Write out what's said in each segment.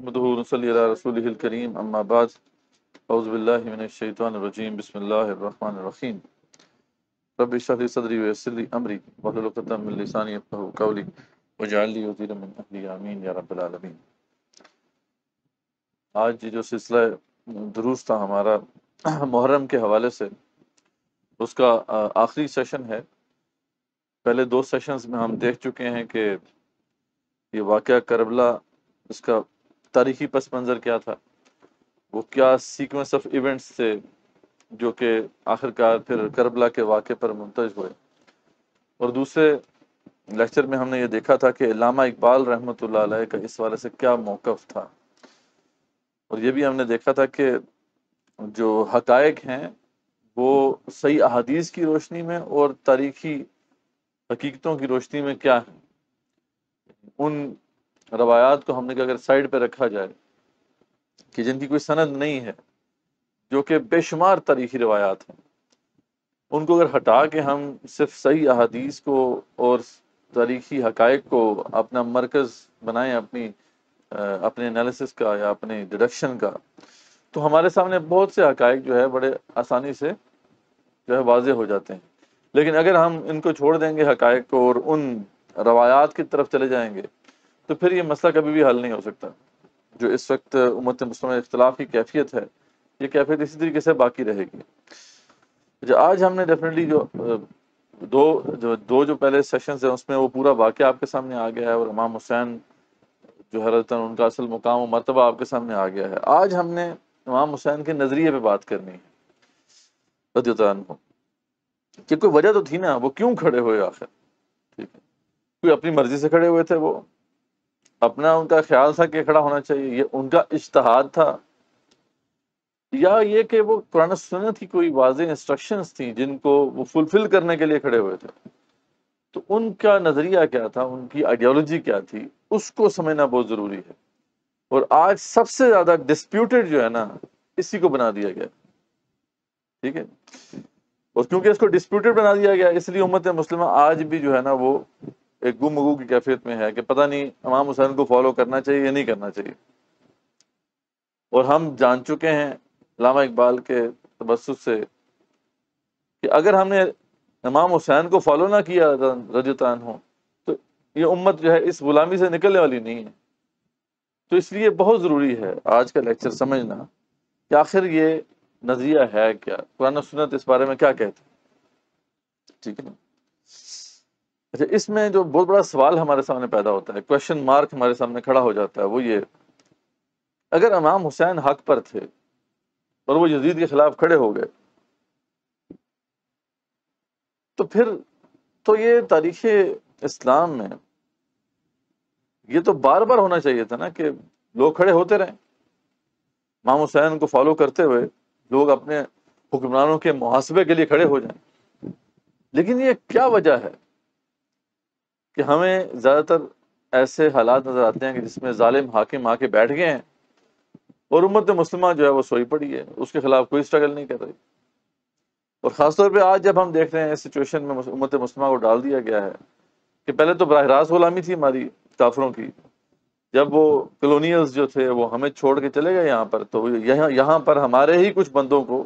نحمده ونصلي على رسوله الكريم اما بعد اعوذ باللہ من الشیطان الرجیم بسم اللہ الرحمن الرحیم رب اشرح لي صدری ویسر لي امری واحلل عقدۃ من لسانی یفقهوا قولی واجعل لي وزیرا من اہلی آمین یا رب العالمین۔ آج جو سلسلہ دروس تھا ہمارا محرم کے حوالے سے، اس کا آخری سیشن ہے۔ پہلے دو سیشنز میں ہم دیکھ چکے ہیں کہ یہ واقعہ کربلا، اس کا تاریخی پس منظر کیا تھا، وہ کیا سیکوینس آف ایونٹس تھے جو کہ آخر کار پھر کربلا کے واقعے پر منتج ہوئے۔ اور دوسرے لیکچر میں ہم نے یہ دیکھا تھا کہ علامہ اقبال رحمۃ اللہ علیہ کا اس والے سے کیا موقف تھا، اور یہ بھی ہم نے دیکھا تھا کہ جو حقائق ہیں وہ صحیح احادیث کی روشنی میں اور تاریخی حقیقتوں کی روشنی میں کیا ہے۔ ان روایات کو ہم نے کہ اگر سائڈ پہ رکھا جائے کہ جن کی کوئی سند نہیں ہے، جو کہ بے شمار تاریخی روایات ہیں، ان کو اگر ہٹا کے ہم صرف صحیح احادیث کو اور تاریخی حقائق کو اپنا مرکز بنائیں، اپنے انالیسس کا یا اپنے ڈیڈکشن کا، تو ہمارے سامنے بہت سے حقائق جو ہے بڑے آسانی سے جو ہے واضح ہو جاتے ہیں۔ لیکن اگر ہم ان کو چھوڑ دیں گے حقائق کو اور ان روایات کی طرف چلے جائیں گے تو پھر یہ مسئلہ کبھی بھی حل نہیں ہو سکتا۔ جو اس وقت امت مسلمہ اختلاف کی کیفیت ہے، یہ کیفیت اسی طریقے سے باقی رہے گی۔ آج ہم نے ڈیفینیٹلی جو پہلے سیشنز ہیں اس میں وہ پورا واقعہ آپ کے سامنے آ گیا ہے، اور امام حسین جو حضرت ان کا اصل مقام و مرتبہ آپ کے سامنے آ گیا ہے۔ آج ہم نے امام حسین کے نظریے پہ بات کرنی ہے رضی اللہ عنہ، کہ کوئی وجہ تو تھی نا، وہ کیوں کھڑے ہوئے آخر؟ ٹھیک ہے، کوئی اپنی مرضی سے کھڑے ہوئے تھے، وہ اپنا ان کا خیال تھا کہ کھڑا ہونا چاہیے، یہ ان کا اجتہاد تھا، یا یہ کہ وہ قرآن و سنت کی کوئی واضح انسٹرکشنز تھیں جن کو وہ فلفل کرنے کے لیے کھڑے ہوئے تھے؟ تو ان کا نظریہ کیا تھا، ان کی آئیڈیالوجی کیا تھی، اس کو سمجھنا بہت ضروری ہے۔ اور آج سب سے زیادہ ڈسپیوٹڈ جو ہے نا، اسی کو بنا دیا گیا، ٹھیک ہے۔ اور کیونکہ اس کو ڈسپیوٹڈ بنا دیا گیا، اس لیے امت مسلمہ آج بھی جو ہے نا وہ ایک گم گو کی کیفیت میں ہے کہ پتہ نہیں امام حسین کو فالو کرنا چاہیے یا نہیں کرنا چاہیے۔ اور ہم جان چکے ہیں علامہ اقبال کے تبسط سے کہ اگر ہم نے امام حسین کو فالو نہ کیا رضی اللہ عنہ، تو یہ امت جو ہے اس غلامی سے نکلنے والی نہیں ہے۔ تو اس لیے بہت ضروری ہے آج کا لیکچر سمجھنا کہ آخر یہ نظریہ ہے کیا، قرآن و سنت اس بارے میں کیا کہتے ہیں، ٹھیک ہے نا۔ اچھا، اس میں جو بہت بڑا سوال ہمارے سامنے پیدا ہوتا ہے، کویشچن مارک ہمارے سامنے کھڑا ہو جاتا ہے، وہ یہ: اگر امام حسین حق پر تھے اور وہ یزید کے خلاف کھڑے ہو گئے، تو پھر تو یہ تاریخ اسلام میں یہ تو بار بار ہونا چاہیے تھا نا کہ لوگ کھڑے ہوتے رہیں، امام حسین کو فالو کرتے ہوئے لوگ اپنے حکمرانوں کے محاسبے کے لیے کھڑے ہو جائیں۔ لیکن یہ کیا وجہ ہے کہ ہمیں زیادہ تر ایسے حالات نظر آتے ہیں کہ جس میں ظالم حاکم آ کے بیٹھ گئے ہیں اور امت مسلمہ جو ہے وہ سوئی پڑی ہے، اس کے خلاف کوئی اسٹرگل نہیں کر رہی۔ اور خاص طور پہ آج جب ہم دیکھ رہے ہیں اس سچویشن میں امت مسلمہ کو ڈال دیا گیا ہے کہ پہلے تو براہ راست غلامی تھی ہماری کافروں کی، جب وہ کلونیلز جو تھے وہ ہمیں چھوڑ کے چلے گئے یہاں پر، تو یہاں پر ہمارے ہی کچھ بندوں کو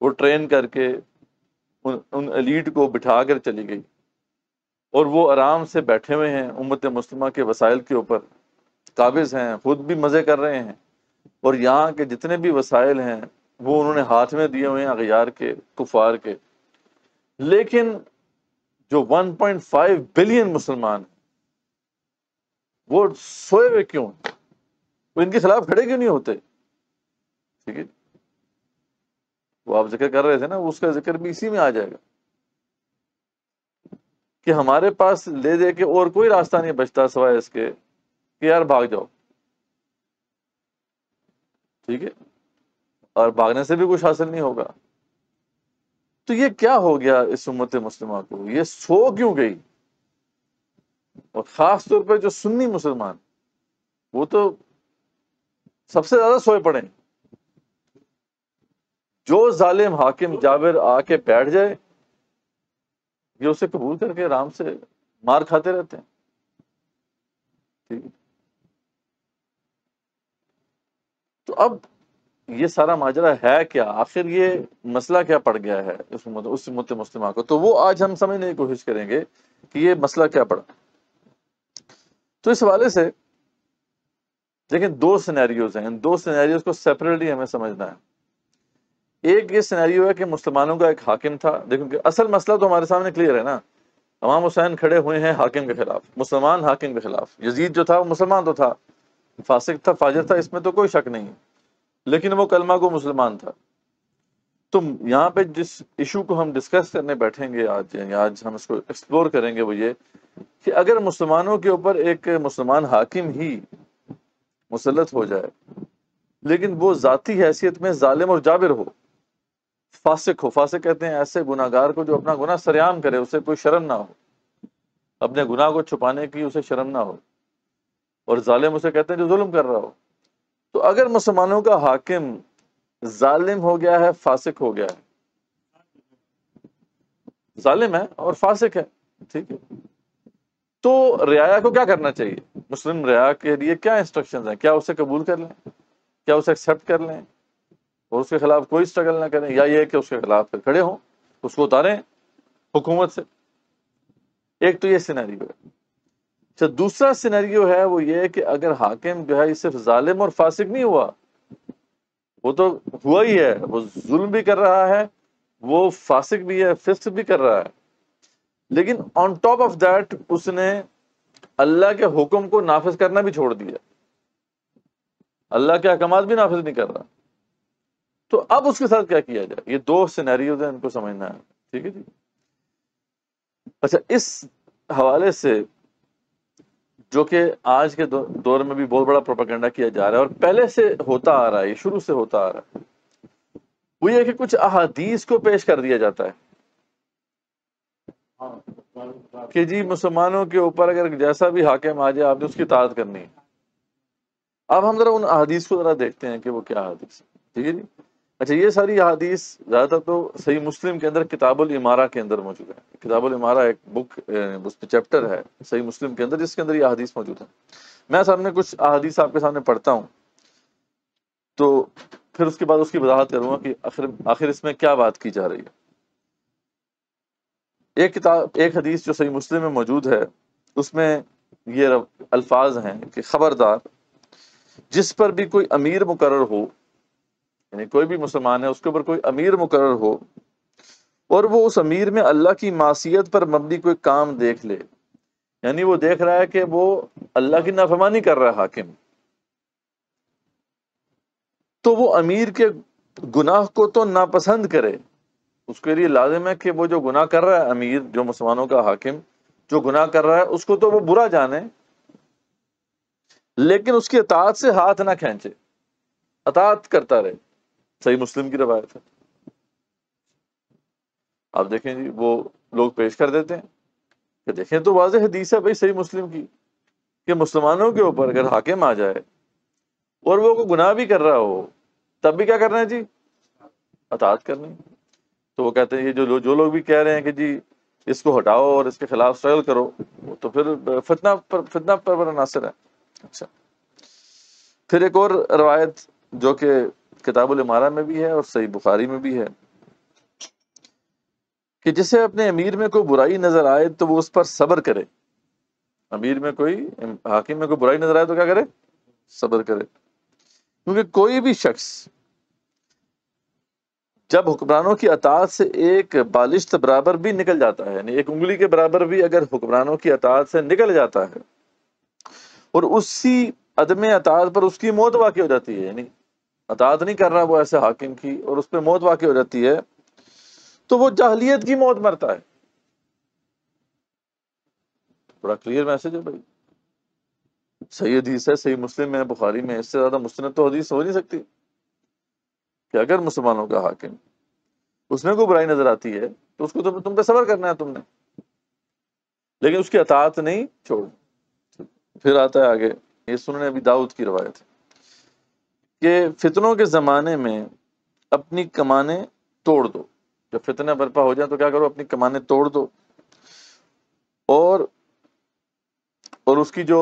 وہ ٹرین کر کے ان ایلیٹ کو بٹھا کر چلی گئی، اور وہ آرام سے بیٹھے ہوئے ہیں امت مسلمہ کے وسائل کے اوپر قابض ہیں، خود بھی مزے کر رہے ہیں، اور یہاں کے جتنے بھی وسائل ہیں وہ انہوں نے ہاتھ میں دیے ہوئے ہیں اغیار کے، کفار کے۔ لیکن جو 1.5 بلین مسلمان ہیں وہ سوئے ہوئے کیوں ہیں؟ وہ ان کے خلاف کھڑے کیوں نہیں ہوتے؟ ٹھیک ہے، وہ آپ ذکر کر رہے تھے نا، اس کا ذکر بھی اسی میں آ جائے گا کہ ہمارے پاس لے دے کے اور کوئی راستہ نہیں بچتا سوائے اس کے کہ یار بھاگ جاؤ، ٹھیک ہے، اور بھاگنے سے بھی کچھ حاصل نہیں ہوگا۔ تو یہ کیا ہو گیا اس امت مسلمہ کو، یہ سو کیوں گئی؟ اور خاص طور پہ جو سنی مسلمان، وہ تو سب سے زیادہ سوئے پڑے ہیں۔ جو ظالم حاکم جابر آ کے بیٹھ جائے، یہ اسے قبول کر کے آرام سے مار کھاتے رہتے ہیں، ٹھیک ہے۔ تو اب یہ سارا ماجرا ہے کیا، آخر یہ مسئلہ کیا پڑ گیا ہے اس امت مسلمہ کو، تو وہ آج ہم سمجھنے کی کوشش کریں گے کہ یہ مسئلہ کیا پڑا۔ تو اس حوالے سے دیکھیں دو سینیریوز ہیں، ان دو سینیریوز کو سیپریٹلی ہمیں سمجھنا ہے۔ ایک یہ سینیریو ہے کہ مسلمانوں کا ایک حاکم تھا، دیکھیں کہ اصل مسئلہ تو ہمارے سامنے کلیئر ہے نا، امام حسین کھڑے ہوئے ہیں حاکم کے خلاف، مسلمان حاکم کے خلاف۔ یزید جو تھا وہ مسلمان تو تھا، فاسق تھا، فاجر تھا، اس میں تو کوئی شک نہیں، لیکن وہ کلمہ کو مسلمان تھا۔ تو یہاں پہ جس ایشو کو ہم ڈسکس کرنے بیٹھیں گے آج، یعنی آج ہم اس کو ایکسپلور کریں گے، وہ یہ کہ اگر مسلمانوں کے اوپر ایک مسلمان حاکم ہی مسلط ہو جائے لیکن وہ ذاتی حیثیت میں ظالم اور جابر ہو، فاسق ہو، فاسق کہتے ہیں ایسے گناہ گار کو جو اپنا گناہ سریعام کرے، اسے کوئی شرم نہ ہو، اپنے گناہ کو چھپانے کی اسے شرم نہ ہو، اور ظالم اسے کہتے ہیں جو ظلم کر رہا ہو۔ تو اگر مسلمانوں کا حاکم ظالم ہو گیا ہے، فاسق ہو گیا ہے، ظالم ہے اور فاسق ہے، ٹھیک ہے، تو رعایا کو کیا کرنا چاہیے؟ مسلم رعایا کے لیے کیا انسٹرکشنز ہیں؟ کیا اسے قبول کر لیں، کیا اسے ایکسیپٹ کر لیں اور اس کے خلاف کوئی اسٹرگل نہ کریں، یا یہ کہ اس کے خلاف پھر کھڑے ہوں، اس کو اتاریں حکومت سے؟ ایک تو یہ سینیریو ہے۔ اچھا، دوسرا سینیریو ہے وہ یہ کہ اگر حاکم جو ہے یہ صرف ظالم اور فاسق نہیں ہوا، وہ تو ہوا ہی ہے، وہ ظلم بھی کر رہا ہے، وہ فاسق بھی ہے، فسق بھی کر رہا ہے، لیکن آن ٹاپ آف دیٹ اس نے اللہ کے حکم کو نافذ کرنا بھی چھوڑ دیا، اللہ کے احکامات بھی نافذ نہیں کر رہا، تو اب اس کے ساتھ کیا کیا جائے؟ یہ دو سینیریوز ہیں، ان کو سمجھنا ہے، ٹھیک ہے جی۔ اچھا، اس حوالے سے جو کہ آج کے دور میں بھی بہت بڑا پروپیگنڈا کیا جا رہا ہے اور پہلے سے ہوتا آ رہا ہے، یہ شروع سے ہوتا آ رہا ہے، وہ یہ کہ کچھ احادیث کو پیش کر دیا جاتا ہے کہ جی مسلمانوں کے اوپر اگر جیسا بھی حاکم آ جائے آپ نے اس کی اطاعت کرنی ہے۔ اب ہم ذرا ان احادیث کو ذرا دیکھتے ہیں کہ وہ کیا احادیث ہے، ٹھیک ہے جی۔ اچھا، یہ ساری احادیث زیادہ تر تو صحیح مسلم کے اندر کتاب الامارہ کے اندر موجود ہے۔ کتاب الامارہ ایک بک، اس پہ چیپٹر ہے صحیح مسلم کے اندر، جس کے اندر یہ احادیث موجود ہے۔ میں سامنے کچھ احادیث آپ کے سامنے پڑھتا ہوں، تو پھر اس کے بعد اس کی وضاحت کروں گا کہ آخر اس میں کیا بات کی جا رہی ہے۔ ایک حدیث جو صحیح مسلم میں موجود ہے، اس میں یہ الفاظ ہیں کہ خبردار جس پر بھی کوئی امیر مقرر ہو، یعنی کوئی بھی مسلمان ہے اس کے اوپر کوئی امیر مقرر ہو اور وہ اس امیر میں اللہ کی معصیت پر مبنی کوئی کام دیکھ لے، یعنی وہ دیکھ رہا ہے کہ وہ اللہ کی نافرمانی کر رہا ہے حاکم، تو وہ امیر کے گناہ کو تو ناپسند کرے، اس کے لیے لازم ہے کہ وہ جو گناہ کر رہا ہے امیر، جو مسلمانوں کا حاکم جو گناہ کر رہا ہے اس کو تو وہ برا جانے، لیکن اس کی اطاعت سے ہاتھ نہ کھینچے، اطاعت کرتا رہے۔ صحیح مسلم کی روایت ہے۔ آپ دیکھیں جی، وہ لوگ پیش کر دیتے ہیں کہ دیکھیں تو واضح حدیث ہے بھائی صحیح مسلم کی کہ مسلمانوں کے اوپر اگر حاکم آ جائے اور وہ کوئی گناہ بھی کر رہا ہو تب بھی کیا کرنا ہے جی؟ اطاعت کرنی۔ تو وہ کہتے ہیں یہ جو لوگ بھی کہہ رہے ہیں کہ جی اس کو ہٹاؤ اور اس کے خلاف اسٹرگل کرو، وہ تو پھر فتنہ پر عناصر ہے۔ اچھا، پھر ایک اور روایت جو کہ کتاب الامارہ میں بھی ہے اور صحیح بخاری میں بھی ہے کہ جسے اپنے امیر میں کوئی برائی نظر آئے تو وہ اس پر صبر کرے۔ امیر میں کوئی، حاکم میں کوئی برائی نظر آئے تو کیا کرے؟ صبر کرے، کیونکہ کوئی بھی شخص جب حکمرانوں کی اطاعت سے ایک بالشت برابر بھی نکل جاتا ہے، یعنی ایک انگلی کے برابر بھی اگر حکمرانوں کی اطاعت سے نکل جاتا ہے اور اسی عدم اطاعت پر اس کی موت واقع ہو جاتی ہے، یعنی اطاعت نہیں کر رہا وہ ایسے حاکم کی اور اس پہ موت واقع ہو جاتی ہے، تو وہ جاہلیت کی موت مرتا ہے۔ بڑا کلیئر میسج ہے بھائی، صحیح حدیث ہے، صحیح مسلم میں، بخاری میں، اس سے زیادہ مستند تو حدیث ہو نہیں سکتی کہ اگر مسلمانوں کا حاکم اس میں کوئی برائی نظر آتی ہے تو اس کو تم پہ صبر کرنا ہے تم نے، لیکن اس کی اطاعت نہیں چھوڑ۔ پھر آتا ہے آگے، یہ سنن ابی داؤد کی روایت ہے کہ فتنوں کے زمانے میں اپنی کمانیں توڑ دو، جب فتنہ برپا ہو جائے تو کیا کرو؟ اپنی کمانیں توڑ دو، اور اس کی جو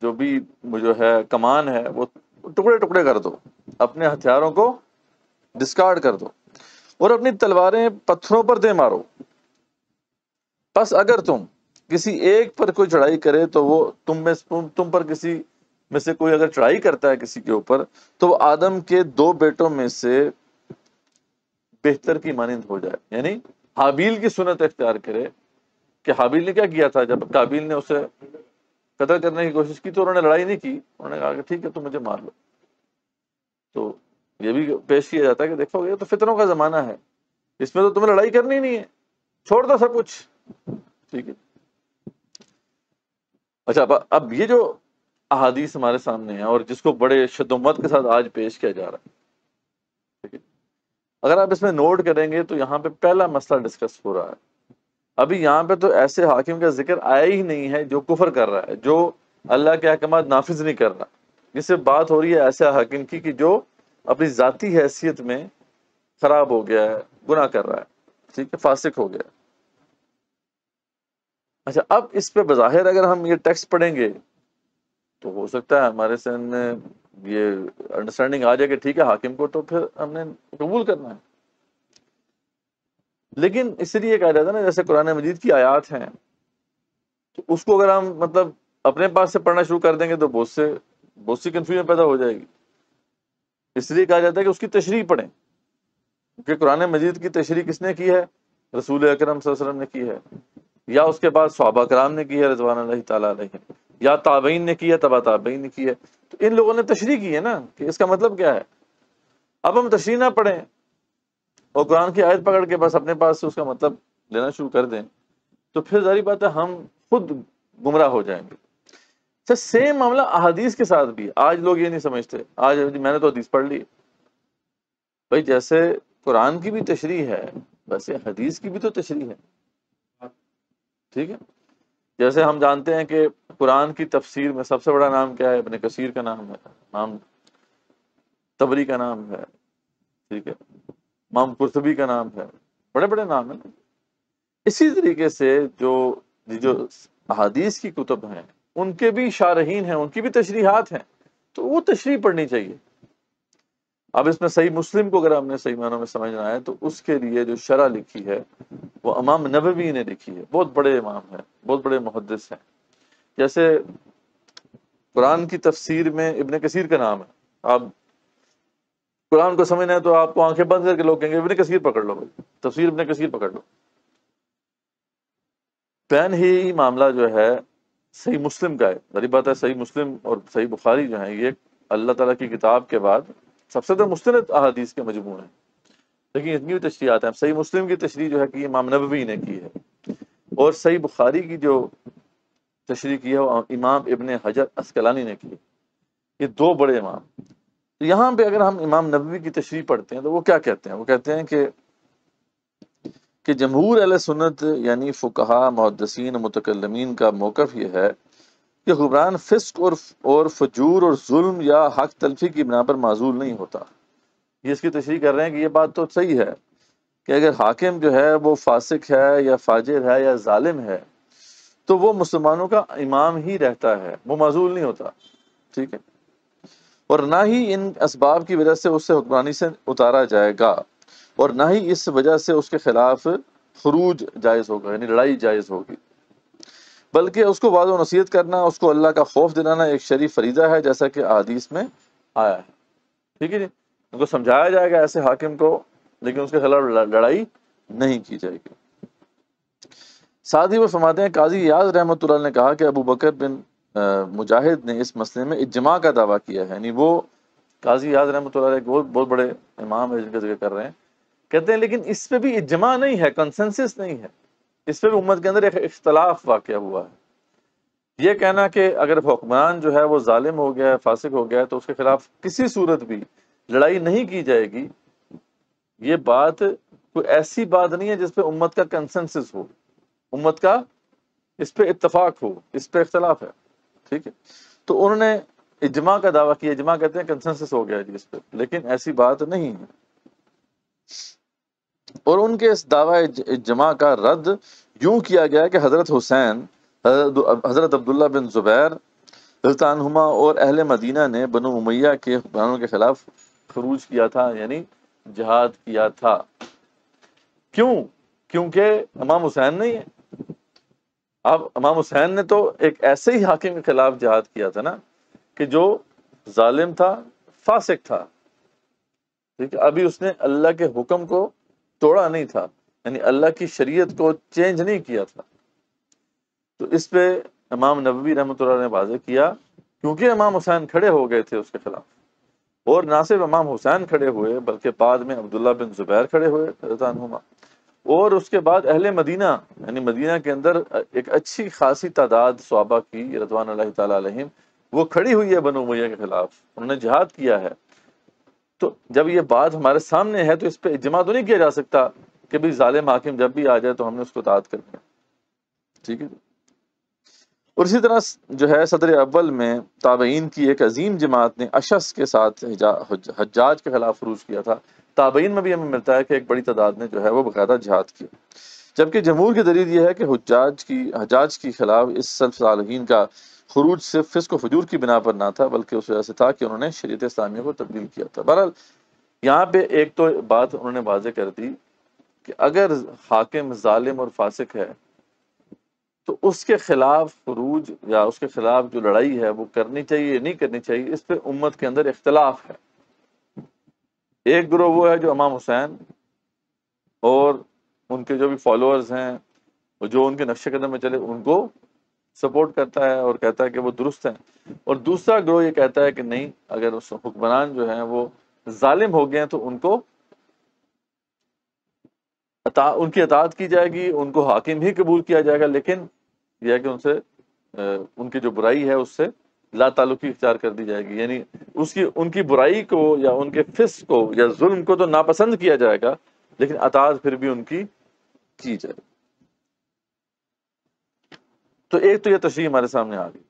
بھی جو ہے کمان ہے وہ ٹکڑے ٹکڑے کر دو، اپنے ہتھیاروں کو ڈسکارڈ کر دو، اور اپنی تلواریں پتھروں پر دے مارو۔ پس اگر تم کسی ایک پر کوئی چڑھائی کرے تو وہ تم پر کسی میں سے کوئی اگر چڑھائی کرتا ہے کسی کے اوپر، تو وہ آدم کے 2 بیٹوں میں سے بہتر کی مانند ہو جائے۔ یعنی حابیل کی سنت اختیار کرے، کہ حابیل نے کیا کیا تھا جب قابیل نے اسے قتل کرنے کی کوشش کی تو انہوں نے لڑائی نہیں کی، انہوں نے کہا کہ ٹھیک ہے تم مجھے مار لو۔ تو یہ بھی پیش کیا جاتا ہے کہ دیکھو یہ تو فتنوں کا زمانہ ہے، اس میں تو تمہیں لڑائی کرنی نہیں ہے، چھوڑ دو سب کچھ، ٹھیک ہے۔ اچھا، اب یہ جو احادیث ہمارے سامنے ہیں اور جس کو بڑے شدت کے ساتھ آج پیش کیا جا رہا ہے، ٹھیک ہے، اگر آپ اس میں نوٹ کریں گے تو یہاں پہ پہلا مسئلہ ڈسکس ہو رہا ہے۔ ابھی یہاں پہ تو ایسے حاکم کا ذکر آیا ہی نہیں ہے جو کفر کر رہا ہے، جو اللہ کے احکامات نافذ نہیں کر رہا۔ اس سے بات ہو رہی ہے ایسے حاکم کی کہ جو اپنی ذاتی حیثیت میں خراب ہو گیا ہے، گناہ کر رہا ہے، ٹھیک ہے، فاسق ہو گیا ہے۔ اچھا، اب اس پہ بظاہر اگر ہم یہ ٹیکسٹ پڑھیں گے تو ہو سکتا ہے ہمارے ذہن میں یہ انڈرسٹینڈنگ آ جائے کہ ٹھیک ہے حاکم کو تو پھر ہم نے قبول کرنا ہے۔ لیکن اس لیے کہا جاتا ہے نا، جیسے قرآن مجید کی آیات ہیں تو اس کو اگر ہم مطلب اپنے پاس سے پڑھنا شروع کر دیں گے تو بہت سی کنفیوژن پیدا ہو جائے گی۔ اس لیے کہا جاتا ہے کہ اس کی تشریح پڑھیں، کہ قرآن مجید کی تشریح کس نے کی ہے؟ رسول اکرم صلی اللہ علیہ وسلم نے کی ہے، یا اس کے بعد صحابہ کرام نے کی ہے رضوان اللہ تعالیٰ علیہ، یا تابعین نے کی ہے، تبع تابعین نے کی ہے۔ تو ان لوگوں نے تشریح کی ہے نا، کہ اس کا مطلب کیا ہے۔ اب ہم تشریح نہ پڑھیں اور قرآن کی آیت پکڑ کے بس اپنے پاس سے اس کا مطلب لینا شروع کر دیں تو پھر ظاہری بات ہے ہم خود گمراہ ہو جائیں گے۔ اچھا، سیم معاملہ احادیث کے ساتھ بھی ہے۔ آج لوگ یہ نہیں سمجھتے، آج میں نے تو حدیث پڑھ لی۔ بھائی جیسے قرآن کی بھی تشریح ہے ویسے حدیث کی بھی تو تشریح ہے، ٹھیک ہے۔ جیسے ہم جانتے ہیں کہ قرآن کی تفسیر میں سب سے بڑا نام کیا ہے؟ ابن کثیر کا نام ہے، امام طبری کا نام ہے، ٹھیک ہے، امام قرطبی کا نام ہے، بڑے بڑے نام ہیں۔ اسی طریقے سے جو احادیث کی کتب ہیں ان کے بھی شارحین ہیں، ان کی بھی تشریحات ہیں، تو وہ تشریح پڑھنی چاہیے۔ اب اس میں صحیح مسلم کو اگر ہم نے صحیح معنوں میں سمجھنا ہے تو اس کے لیے جو شرح لکھی ہے وہ امام نبوی نے لکھی ہے، بہت بڑے امام ہیں، بہت بڑے محدث ہیں۔ جیسے قرآن کی تفسیر میں ابن کثیر کا نام ہے، آپ قرآن کو سمجھنا ہے تو آپ کو آنکھیں بند کر کے لوگ کہیں گے ابن کثیر پکڑ لو، بھائی تفسیر ابن کثیر پکڑ لو۔ پین ہی معاملہ جو ہے صحیح مسلم کا ہے، ظاہر بات ہے صحیح مسلم اور صحیح بخاری جو ہیں یہ اللہ تعالیٰ کی کتاب کے بعد سب سے تو مستند احادیث کے مجموعے ہیں، لیکن اتنی بھی تشریحات ہیں۔ صحیح مسلم کی تشریح جو ہے کہ امام نبوی نے کی ہے، اور صحیح بخاری کی جو تشریح کی ہے وہ امام ابن حجر عسقلانی نے کی ہے، یہ 2 بڑے امام۔ تو یہاں پہ اگر ہم امام نبوی کی تشریح پڑھتے ہیں تو وہ کیا کہتے ہیں؟ وہ کہتے ہیں کہ جمہور اہل سنت یعنی فقہا، محدثین، متکلمین کا موقف یہ ہے کہ غفران فسق اور فجور اور ظلم یا حق تلفی کی بنا پر معزول نہیں ہوتا۔ یہ اس کی تشریح کر رہے ہیں کہ یہ بات تو صحیح ہے کہ اگر حاکم جو ہے وہ فاسق ہے یا فاجر ہے یا ظالم ہے تو وہ مسلمانوں کا امام ہی رہتا ہے، وہ معزول نہیں ہوتا، ٹھیک ہے، اور نہ ہی ان اسباب کی وجہ سے اسے حکمرانی سے اتارا جائے گا، اور نہ ہی اس وجہ سے اس کے خلاف خروج جائز ہوگا، یعنی لڑائی جائز ہوگی، بلکہ اس کو وعظ و نصیحت کرنا، اس کو اللہ کا خوف دلانا ایک شرعی فریضہ ہے، جیسا کہ احادیث میں آیا ہے، ٹھیک ہے جی۔ ان کو سمجھایا جائے گا ایسے حاکم کو، لیکن اس کے خلاف لڑائی نہیں کی جائے گی۔ ساتھ ہی وہ فرماتے ہیں قاضی ایاز رحمۃ اللہ نے کہا کہ ابو بکر بن مجاہد نے اس مسئلے میں اجماع کا دعویٰ کیا ہے، یعنی وہ قاضی ایاز رحمۃ اللہ علیہ ایک بہت بڑے امام ہے جن کا ذکر کر رہے ہیں، کہتے ہیں لیکن اس پہ بھی اجماع نہیں ہے، کنسنسس نہیں ہے، اس پہ بھی امت کے اندر ایک اختلاف واقع ہوا ہے۔ یہ کہنا کہ اگر حکمران جو ہے وہ ظالم ہو گیا ہے، فاسق ہو گیا ہے تو اس کے خلاف کسی صورت بھی لڑائی نہیں کی جائے گی، یہ بات کوئی ایسی بات نہیں ہے جس پہ امت کا کنسنسس ہو، امت کا اس پہ اتفاق ہو، اس پہ اختلاف ہے، ٹھیک ہے۔ تو انہوں نے اجماع کا دعویٰ کیا، اجماع کہتے ہیں کنسنسس ہو گیا جی اس پہ، لیکن ایسی بات نہیں ہے۔ اور ان کے اس دعویٰ اجماع کا رد یوں کیا گیا کہ حضرت حسین، حضرت عبداللہ بن زبیر حضرت عنہما اور اہل مدینہ نے بنو امیہ کے حکمرانوں کے خلاف خروج کیا تھا، یعنی جہاد کیا تھا۔ کیوں؟ کیونکہ امام حسین نہیں ہے۔ اب امام حسین نے تو ایک ایسے ہی حاکم کے خلاف جہاد کیا تھا نا کہ جو ظالم تھا، فاسق تھا، ٹھیک ہے، ابھی اس نے اللہ کے حکم کو توڑا نہیں تھا، یعنی اللہ کی شریعت کو چینج نہیں کیا تھا۔ تو اس پہ امام نبوی رحمۃ اللہ نے واضح کیا، کیونکہ امام حسین کھڑے ہو گئے تھے اس کے خلاف، اور نہ صرف امام حسین کھڑے ہوئے بلکہ بعد میں عبداللہ بن زبیر کھڑے ہوئے رضی اللہ عنہما، اور اس کے بعد اہل مدینہ، یعنی مدینہ کے اندر ایک اچھی خاصی تعداد صحابہ کی رضوان اللہ تعالی علیہم وہ کھڑی ہوئی ہے بنو امیہ کے خلاف، انہوں نے جہاد کیا ہے۔ تو جب یہ بات ہمارے سامنے ہے تو اس پہ اجماع تو نہیں کیا جا سکتا کہ بھی ظالم حاکم جب بھی آ جائے تو ہم نے اس کو اطاعت کرنی ہے، ٹھیک ہے۔ اور اسی طرح جو ہے صدر اول میں تابعین کی ایک عظیم جماعت نے اشس کے ساتھ حجاج کے خلاف خروج کیا تھا۔ تابعین میں بھی ہمیں ملتا ہے کہ ایک بڑی تعداد نے جو ہے وہ باقاعدہ جہاد کیا، جبکہ جمہور کی دلیل یہ ہے کہ حجاج کی خلاف اس سلف صالحین کا خروج صرف فسق و فجور کی بنا پر نہ تھا، بلکہ اس وجہ سے تھا کہ انہوں نے شریعت اسلامیہ کو تبدیل کیا تھا۔ بہرحال یہاں پہ ایک تو بات انہوں نے واضح کر دی کہ اگر حاکم ظالم اور فاسق ہے تو اس کے خلاف خروج یا اس کے خلاف جو لڑائی ہے وہ کرنی چاہیے یا نہیں کرنی چاہیے، اس پہ امت کے اندر اختلاف ہے۔ ایک گروہ وہ ہے جو امام حسین اور ان کے جو بھی فالوورز ہیں، جو ان کے نقش قدم میں چلے، ان کو سپورٹ کرتا ہے اور کہتا ہے کہ وہ درست ہیں، اور دوسرا گروہ یہ کہتا ہے کہ نہیں، اگر اس حکمران جو ہیں وہ ظالم ہو گئے ہیں تو ان کو ان کی اطاعت کی جائے گی، ان کو حاکم ہی قبول کیا جائے گا، لیکن یہ ہے کہ ان سے ان کی جو برائی ہے اس سے لا تعلقی اختیار کر دی جائے گی، یعنی ان کی برائی کو یا ان کے فسق کو یا ظلم کو تو ناپسند کیا جائے گا، لیکن اطاعت پھر بھی ان کی جائے گی۔ تو ایک تو یہ تشریح ہمارے سامنے آ گئی،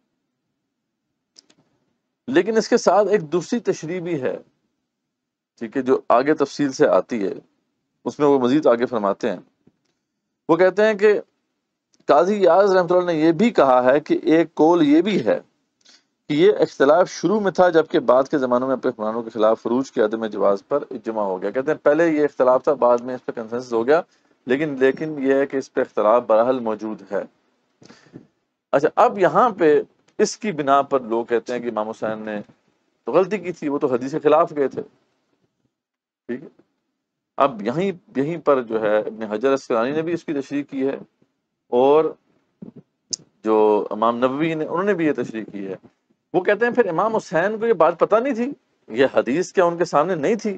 لیکن اس کے ساتھ ایک دوسری تشریح بھی ہے، ٹھیک ہے، جو آگے تفصیل سے آتی ہے، اس میں وہ مزید آگے فرماتے ہیں۔ وہ کہتے ہیں کہ قاضی یاز رحمۃ اللہ نے یہ بھی کہا ہے کہ ایک قول یہ بھی ہے کہ یہ اختلاف شروع میں تھا، جبکہ بعد کے زمانوں میں اپنے حکمرانوں کے خلاف خروج کے عدم جواز پر اجماع ہو گیا۔ کہتے ہیں پہلے یہ اختلاف تھا، بعد میں اس پہ کنسنسس ہو گیا، لیکن یہ ہے کہ اس پہ اختلاف بہرحال موجود ہے۔ اچھا، اب یہاں پہ اس کی بنا پر لوگ کہتے ہیں کہ امام حسین نے تو غلطی کی تھی، وہ تو حدیث کے خلاف گئے تھے، ٹھیک ہے۔ اب یہیں پر جو ہے ابن حجر اسقلانی نے بھی اس کی تشریح کی ہے، اور جو امام نبوی نے انہوں نے بھی یہ تشریح کی ہے۔ وہ کہتے ہیں پھر امام حسین کو یہ بات پتہ نہیں تھی، یہ حدیث کیا ان کے سامنے نہیں تھی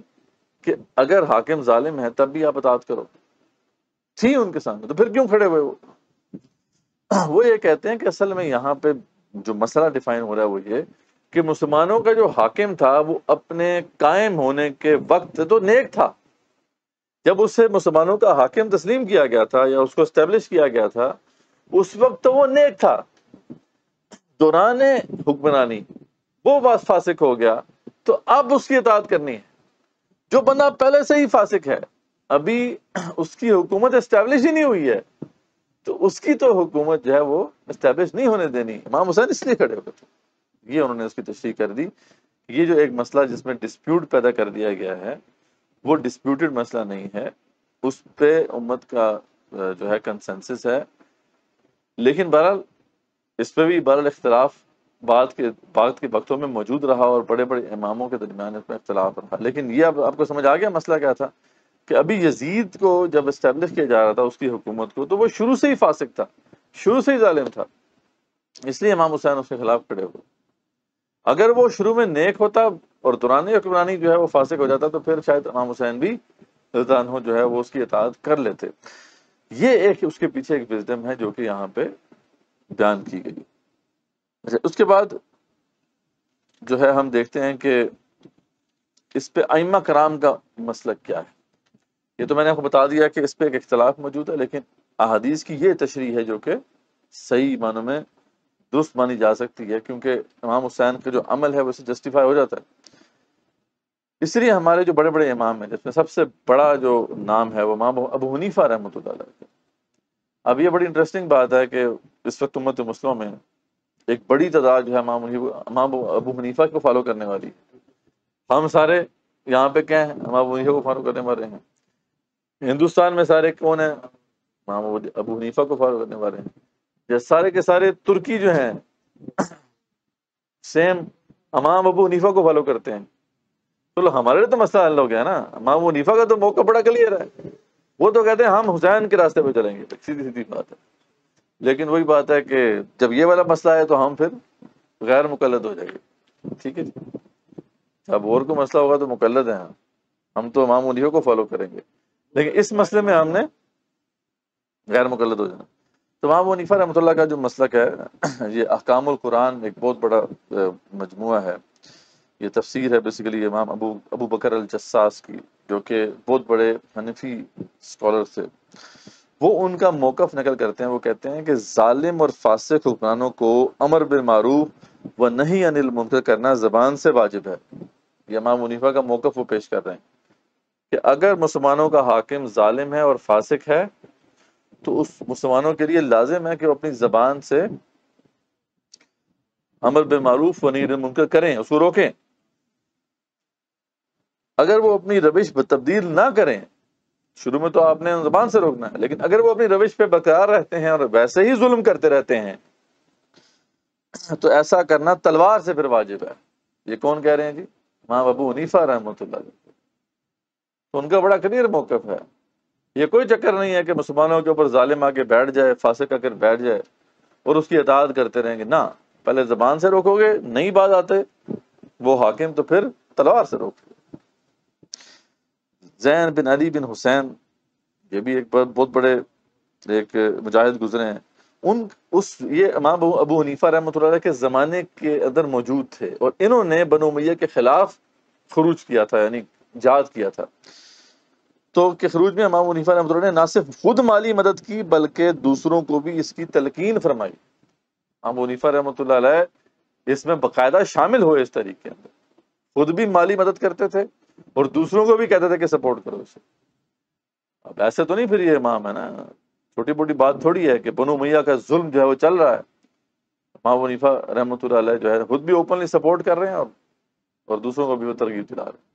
کہ اگر حاکم ظالم ہے تب بھی آپ اطاعت کرو؟ تھی ان کے سامنے، تو پھر کیوں کھڑے ہوئے وہ یہ کہتے ہیں کہ اصل میں یہاں پہ جو مسئلہ ڈیفائن ہو رہا ہے وہ یہ کہ مسلمانوں کا جو حاکم تھا وہ اپنے قائم ہونے کے وقت تو نیک تھا، جب اسے مسلمانوں کا حاکم تسلیم کیا گیا تھا یا اس کو اسٹیبلش کیا گیا تھا اس وقت تو وہ نیک تھا، دوران حکمرانی وہ بات فاسق ہو گیا تو اب اس کی اطاعت کرنی ہے۔ جو بندہ پہلے سے ہی فاسق ہے، ابھی اس کی حکومت اسٹیبلش ہی نہیں ہوئی ہے، تو اس کی تو حکومت جو ہے وہ اسٹیبلش نہیں ہونے دینی۔ امام حسین اس لیے کھڑے ہوئے تھے، یہ انہوں نے اس کی تشریح کر دی۔ یہ جو ایک مسئلہ جس میں ڈسپیوٹ پیدا کر دیا گیا ہے وہ ڈسپیوٹڈ مسئلہ نہیں ہے، اس پہ امت کا جو ہے کنسنسس ہے، لیکن بہرحال اس پہ بھی بہرحال اختلاف بعد کے وقتوں میں موجود رہا اور بڑے بڑے اماموں کے درمیان اس میں اختلاف رہا۔ لیکن یہ اب آپ کو سمجھ آ گیا مسئلہ کیا تھا کہ ابھی یزید کو جب اسٹیبلش کیا جا رہا تھا اس کی حکومت کو، تو وہ شروع سے ہی فاسق تھا، شروع سے ہی ظالم تھا، اس لیے امام حسین اس کے خلاف کھڑے ہوئے۔ اگر وہ شروع میں نیک ہوتا اور دوران حکمرانی جو ہے وہ فاسق ہو جاتا تو پھر شاید امام حسین بھی رضی اللہ عنہ جو ہے وہ اس کی اطاعت کر لیتے۔ یہ ایک اس کے پیچھے ایک وزڈم ہے جو کہ یہاں پہ بیان کی گئی۔ اچھا، اس کے بعد جو ہے ہم دیکھتے ہیں کہ اس پہ ائمہ کرام کا مسلک کیا ہے۔ یہ تو میں نے آپ کو بتا دیا کہ اس پہ ایک اختلاف موجود ہے، لیکن احادیث کی یہ تشریح ہے جو کہ صحیح معنوں میں درست مانی جا سکتی ہے، کیونکہ امام حسین کا جو عمل ہے وہ اسے جسٹیفائی ہو جاتا ہے۔ اس لیے ہمارے جو بڑے بڑے امام ہیں، جس میں سب سے بڑا جو نام ہے وہ امام ابو حنیفہ رحمۃ اللہ علیہ۔ اب یہ بڑی انٹرسٹنگ بات ہے کہ اس وقت امت مسلمہ میں ایک بڑی تعداد جو ہے امام ابو حنیفہ کو فالو کرنے والی. ہم سارے یہاں پہ کیا ہیں؟ امام ابو حنیفہ کو فالو کرنے والے ہیں. ہندوستان میں سارے کون ہیں؟ امام ابو حنیفہ کو فالو کرنے والے ہیں. یہ سارے کے سارے ترکی جو ہیں سیم امام ابو حنیفہ کو فالو کرتے ہیں. تو ہمارے تو مسئلہ حل ہو گیا نا. امام ابو حنیفہ کا تو موقع بڑا کلیئر ہے. وہ تو کہتے ہیں ہم حسین کے راستے پہ چلیں گے، سیدھی سیدھی بات ہے. لیکن وہی بات ہے کہ جب یہ والا مسئلہ ہے تو ہم پھر غیر مقلد ہو جائیں گے. ٹھیک ہے جی. اب اور کوئی مسئلہ ہوگا تو مقلد ہیں ہم تو امام ابو حنیفہ کو فالو کریں گے. لیکن اس مسئلے میں ہم نے غیر مقلد ہو جانا. تو امام ابو حنیفہ رحمۃ اللہ کا جو مسلک ہے یہ احکام القرآن ایک بہت بڑا مجموعہ ہے. یہ تفسیر ہے بیسیکلی امام ابو بکر الجساس کی، جو کہ بہت بڑے حنفی اسکالر تھے. وہ ان کا موقف نقل کرتے ہیں. وہ کہتے ہیں کہ ظالم اور فاسق حکمرانوں کو امر بالمعروف و نہی عن المنکر کرنا زبان سے واجب ہے. یہ امام حنیفہ کا موقف وہ پیش کر رہے ہیں کہ اگر مسلمانوں کا حاکم ظالم ہے اور فاسق ہے تو اس مسلمانوں کے لیے لازم ہے کہ وہ اپنی زبان سے امر بالمعروف و نہی عن المنکر کریں، اس کو روکیں. اگر وہ اپنی روش تبدیل نہ کریں، شروع میں تو آپ نے زبان سے روکنا ہے، لیکن اگر وہ اپنی روش پہ برقرار رہتے ہیں اور ویسے ہی ظلم کرتے رہتے ہیں تو ایسا کرنا تلوار سے پھر واجب ہے. یہ کون کہہ رہے ہیں جی؟ امام ابو حنیفہ رحمۃ اللہ علیہ. تو ان کا بڑا کلیئر موقف ہے. یہ کوئی چکر نہیں ہے کہ مسلمانوں کے اوپر ظالم آ کے بیٹھ جائے، فاسق آ کر بیٹھ جائے اور اس کی اطاعت کرتے رہیں گے. نہ، پہلے زبان سے روکو گے، نہیں بات آتے وہ حاکم تو پھر تلوار سے روکو گے. زین بن علی بن حسین، یہ بھی ایک بہت بڑے ایک مجاہد گزرے ہیں. یہ امام ابو حنیفہ رحمۃ اللہ علیہ کے زمانے کے اندر موجود تھے اور انہوں نے بنو امیہ کے خلاف خروج کیا تھا، یعنی جہاد کیا تھا. تو کہ خروج میں امام ابو حنیفہ رحمۃ اللہ نے نہ صرف خود مالی مدد کی بلکہ دوسروں کو بھی اس کی تلقین فرمائی. امام ابو حنیفہ رحمۃ اللہ علیہ اس میں باقاعدہ شامل ہوئے. اس طریقے کے اندر خود بھی مالی مدد کرتے تھے اور دوسروں کو بھی کہتے تھے کہ سپورٹ کرو اسے. اب ایسے تو نہیں پھر یہ امام ہے نا، چھوٹی موٹی بات تھوڑی ہے کہ بنو امیہ کا ظلم جو ہے وہ چل رہا ہے. امام ابو حنیفہ رحمۃ اللہ علیہ جو ہے خود بھی اوپنلی سپورٹ کر رہے ہیں اور دوسروں کو بھی وہ ترغیب دلا رہے ہیں.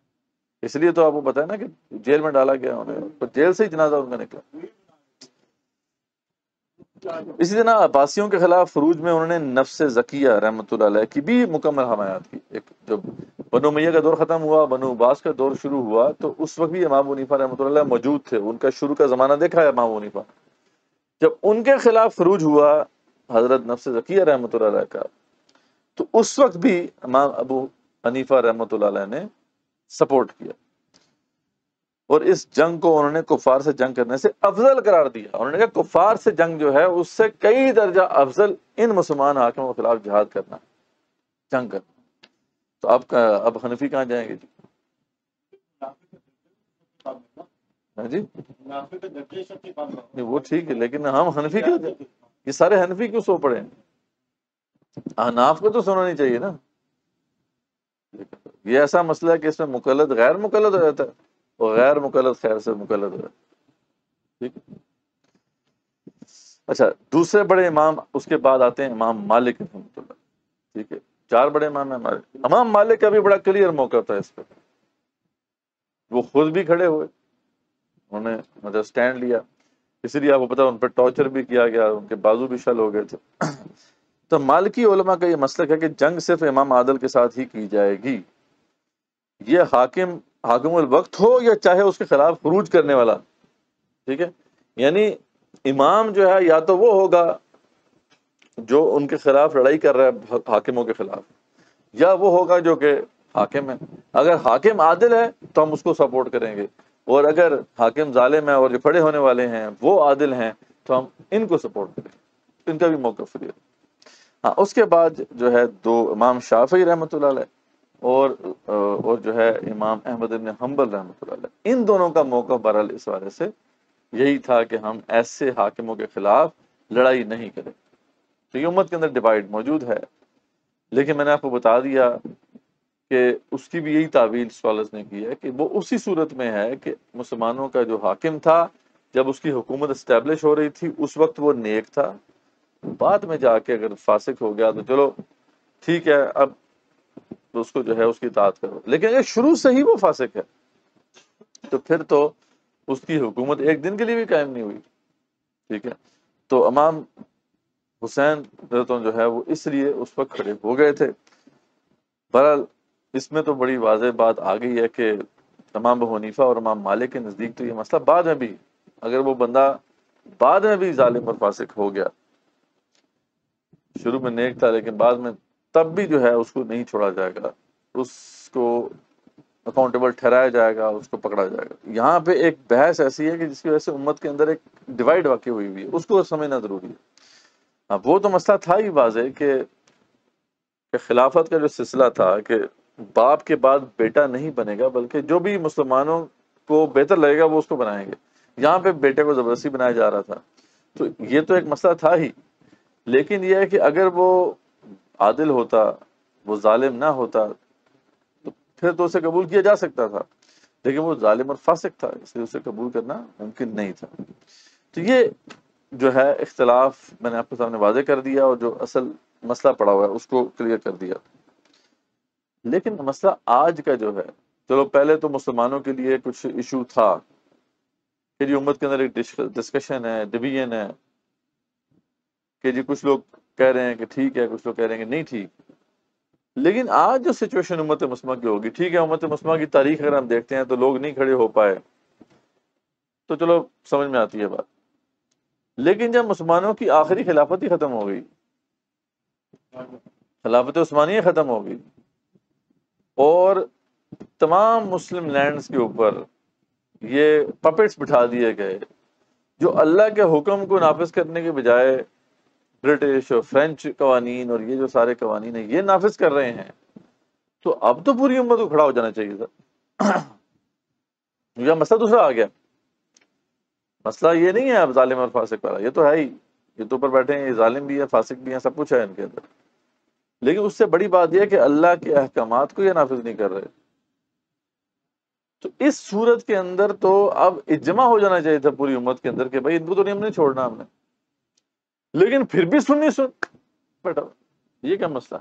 اس لیے تو آپ کو پتہ ہے نا کہ جیل میں ڈالا گیا انہیں، تو جیل سے ہی جنازہ ان کا نکلا. اسی طرح عباسیوں کے خلاف خروج میں انہوں نے نفس زکیہ رحمۃ اللہ علیہ کی بھی مکمل حمایت کی. ایک جب بنو امیہ کا دور ختم ہوا، بنو عباس کا دور شروع ہوا، تو اس وقت بھی امام ابو حنیفہ رحمۃ اللہ علیہ موجود تھے. ان کا شروع کا زمانہ دیکھا ہے امام ابو حنیفہ. جب ان کے خلاف خروج ہوا حضرت نفس زکیہ رحمۃ اللہ علیہ کا، تو اس وقت بھی امام ابو حنیفہ رحمۃ اللہ علیہ نے سپورٹ کیا اور اس جنگ کو انہوں نے کفار سے جنگ کرنے سے افضل قرار دیا. انہوں نے کہا کفار سے جنگ جو ہے اس سے کئی درجہ افضل ان مسلمان حاکموں کے خلاف جہاد کرنا، جنگ کرنا. تو اب حنفی کہاں جائیں گے جی؟ ہاں جی نہیں وہ ٹھیک ہے، لیکن ہم حنفی کیوں؟ یہ سارے حنفی کیوں سو پڑے ہیں؟ احناف کو تو سونا نہیں چاہیے نا. یہ ایسا مسئلہ ہے کہ اس میں مقلد غیر مقلد ہو جاتا ہے اور غیر مقلد خیر سے مقلد ہو جاتا ہے. ٹھیک ہے. اچھا، دوسرے بڑے امام اس کے بعد آتے ہیں امام مالک رحمۃ اللہ. ٹھیک ہے، 4 بڑے امام ہیں ہمارے. امام مالک کا بھی بڑا کلیئر موقع تھا اس پہ. وہ خود بھی کھڑے ہوئے، انہوں نے مطلب سٹینڈ لیا. اسی لیے آپ کو پتا ان پہ ٹارچر بھی کیا گیا، ان کے بازو بھی شل ہو گئے تھے. تو مالکی علماء کا یہ مسلک ہے کہ جنگ صرف امام عادل کے ساتھ ہی کی جائے گی. یہ حاکم الوقت ہو یا چاہے اس کے خلاف خروج کرنے والا. ٹھیک ہے، یعنی امام جو ہے یا تو وہ ہوگا جو ان کے خلاف لڑائی کر رہا ہے حاکموں کے خلاف، یا وہ ہوگا جو کہ حاکم ہے. اگر حاکم عادل ہے تو ہم اس کو سپورٹ کریں گے، اور اگر حاکم ظالم ہے اور جو کھڑے ہونے والے ہیں وہ عادل ہیں تو ہم ان کو سپورٹ کریں گے. ان کا بھی موقف فری ہے. ہاں، اس کے بعد جو ہے 2 امام شافعی رحمۃ اللہ علیہ اور جو ہے امام احمد بن حنبل رحمۃ اللہ علیہ. ان دونوں کا موقف بہرحال اس والے سے یہی تھا کہ ہم ایسے حاکموں کے خلاف لڑائی نہیں کریں. تو یہ امت کے اندر ڈیوائڈ موجود ہے، لیکن میں نے آپ کو بتا دیا کہ اس کی بھی یہی تعویل اسکالرز نے کی ہے کہ وہ اسی صورت میں ہے کہ مسلمانوں کا جو حاکم تھا جب اس کی حکومت اسٹیبلش ہو رہی تھی اس وقت وہ نیک تھا، بعد میں جا کے اگر فاسق ہو گیا تو چلو ٹھیک ہے، اب اس کو جو ہے اس کی اطاعت کرو، لیکن اگر شروع سے ہی وہ فاسق ہے تو پھر تو اس کی حکومت ایک دن کے لیے بھی قائم نہیں ہوئی، ٹھیک ہے۔ تو امام حسین جو ہے وہ اس لیے اس وقت کھڑے ہو گئے تھے۔ بہرحال اس میں تو بڑی واضح بات آ گئی ہے کہ امام ابو حنیفہ اور امام مالک کے نزدیک تو یہ مسئلہ بعد میں بھی، اگر وہ بندہ بعد میں بھی ظالم اور فاسق ہو گیا، شروع میں نیک تھا لیکن بعد میں، تب بھی جو ہے اس کو نہیں چھوڑا جائے گا، اس کو اکاؤنٹیبل ٹھہرایا جائے گا، اس کو پکڑا جائے گا۔ یہاں پہ ایک بحث ایسی ہے کہ جس کی وجہ سے امت کے اندر ایک ڈیوائیڈ واقع ہوئی ہوئی ہے، اس کو سمجھنا ضروری ہے۔ اب وہ تو مسئلہ تھا ہی واضح کہ خلافت کا جو سلسلہ تھا کہ باپ کے بعد بیٹا نہیں بنے گا، بلکہ جو بھی مسلمانوں کو بہتر لگے گا وہ اس کو بنائیں گے۔ یہاں پہ بیٹے کو زبردستی بنایا جا رہا تھا، تو یہ تو ایک مسئلہ تھا ہی، لیکن یہ ہے کہ اگر وہ عادل ہوتا، وہ ظالم نہ ہوتا، تو پھر تو اسے قبول کیا جا سکتا تھا، لیکن وہ ظالم اور فاسق تھا، اس لیے اسے قبول کرنا ممکن نہیں تھا۔ تو یہ جو ہے اختلاف میں نے آپ کے سامنے واضح کر دیا، اور جو اصل مسئلہ پڑا ہوا ہے اس کو کلیئر کر دیا۔ لیکن مسئلہ آج کا جو ہے، چلو پہلے تو مسلمانوں کے لیے کچھ ایشو تھا کہ جی امت کے اندر ایک ڈسکشن ہے، ڈویژن ہے، کہ جی کچھ لوگ کہہ رہے ہیں کہ ٹھیک ہے، کچھ لوگ کہہ رہے ہیں کہ نہیں ٹھیک۔ لیکن آج جو سچویشن امت مسلمہ کی ہوگی، ٹھیک ہے امت مسلمہ کی تاریخ اگر ہم دیکھتے ہیں تو لوگ نہیں کھڑے ہو پائے، تو چلو سمجھ میں آتی ہے بات۔ لیکن جب مسلمانوں کی آخری خلافت ہی ختم ہو گئی، خلافت عثمانیہ ختم ہو گئی، اور تمام مسلم لینڈز کے اوپر یہ پپٹس بٹھا دیے گئے جو اللہ کے حکم کو نافذ کرنے کے بجائے برٹش اور فرینچ قوانین اور یہ جو سارے قوانین ہیں یہ نافذ کر رہے ہیں، تو اب تو پوری امت کو کھڑا ہو جانا چاہیے تھا۔ یہ مسئلہ دوسرا آ گیا، مسئلہ یہ نہیں ہے اب ظالم اور فاسق والا، یہ تو ہے ہی، یہ تو اوپر بیٹھے ہیں، یہ ظالم بھی ہے، فاسق بھی ہیں، سب کچھ ہے ان کے اندر، لیکن اس سے بڑی بات یہ ہے کہ اللہ کے احکامات کو یہ نافذ نہیں کر رہے۔ تو اس صورت کے اندر تو اب اجماع ہو جانا چاہیے تھا پوری امت کے اندر کہ بھائی ان کو تو نہیں، ہم نہیں چھوڑنا ہم نے، لیکن پھر بھی سنی سن بیٹا، یہ کیا مسئلہ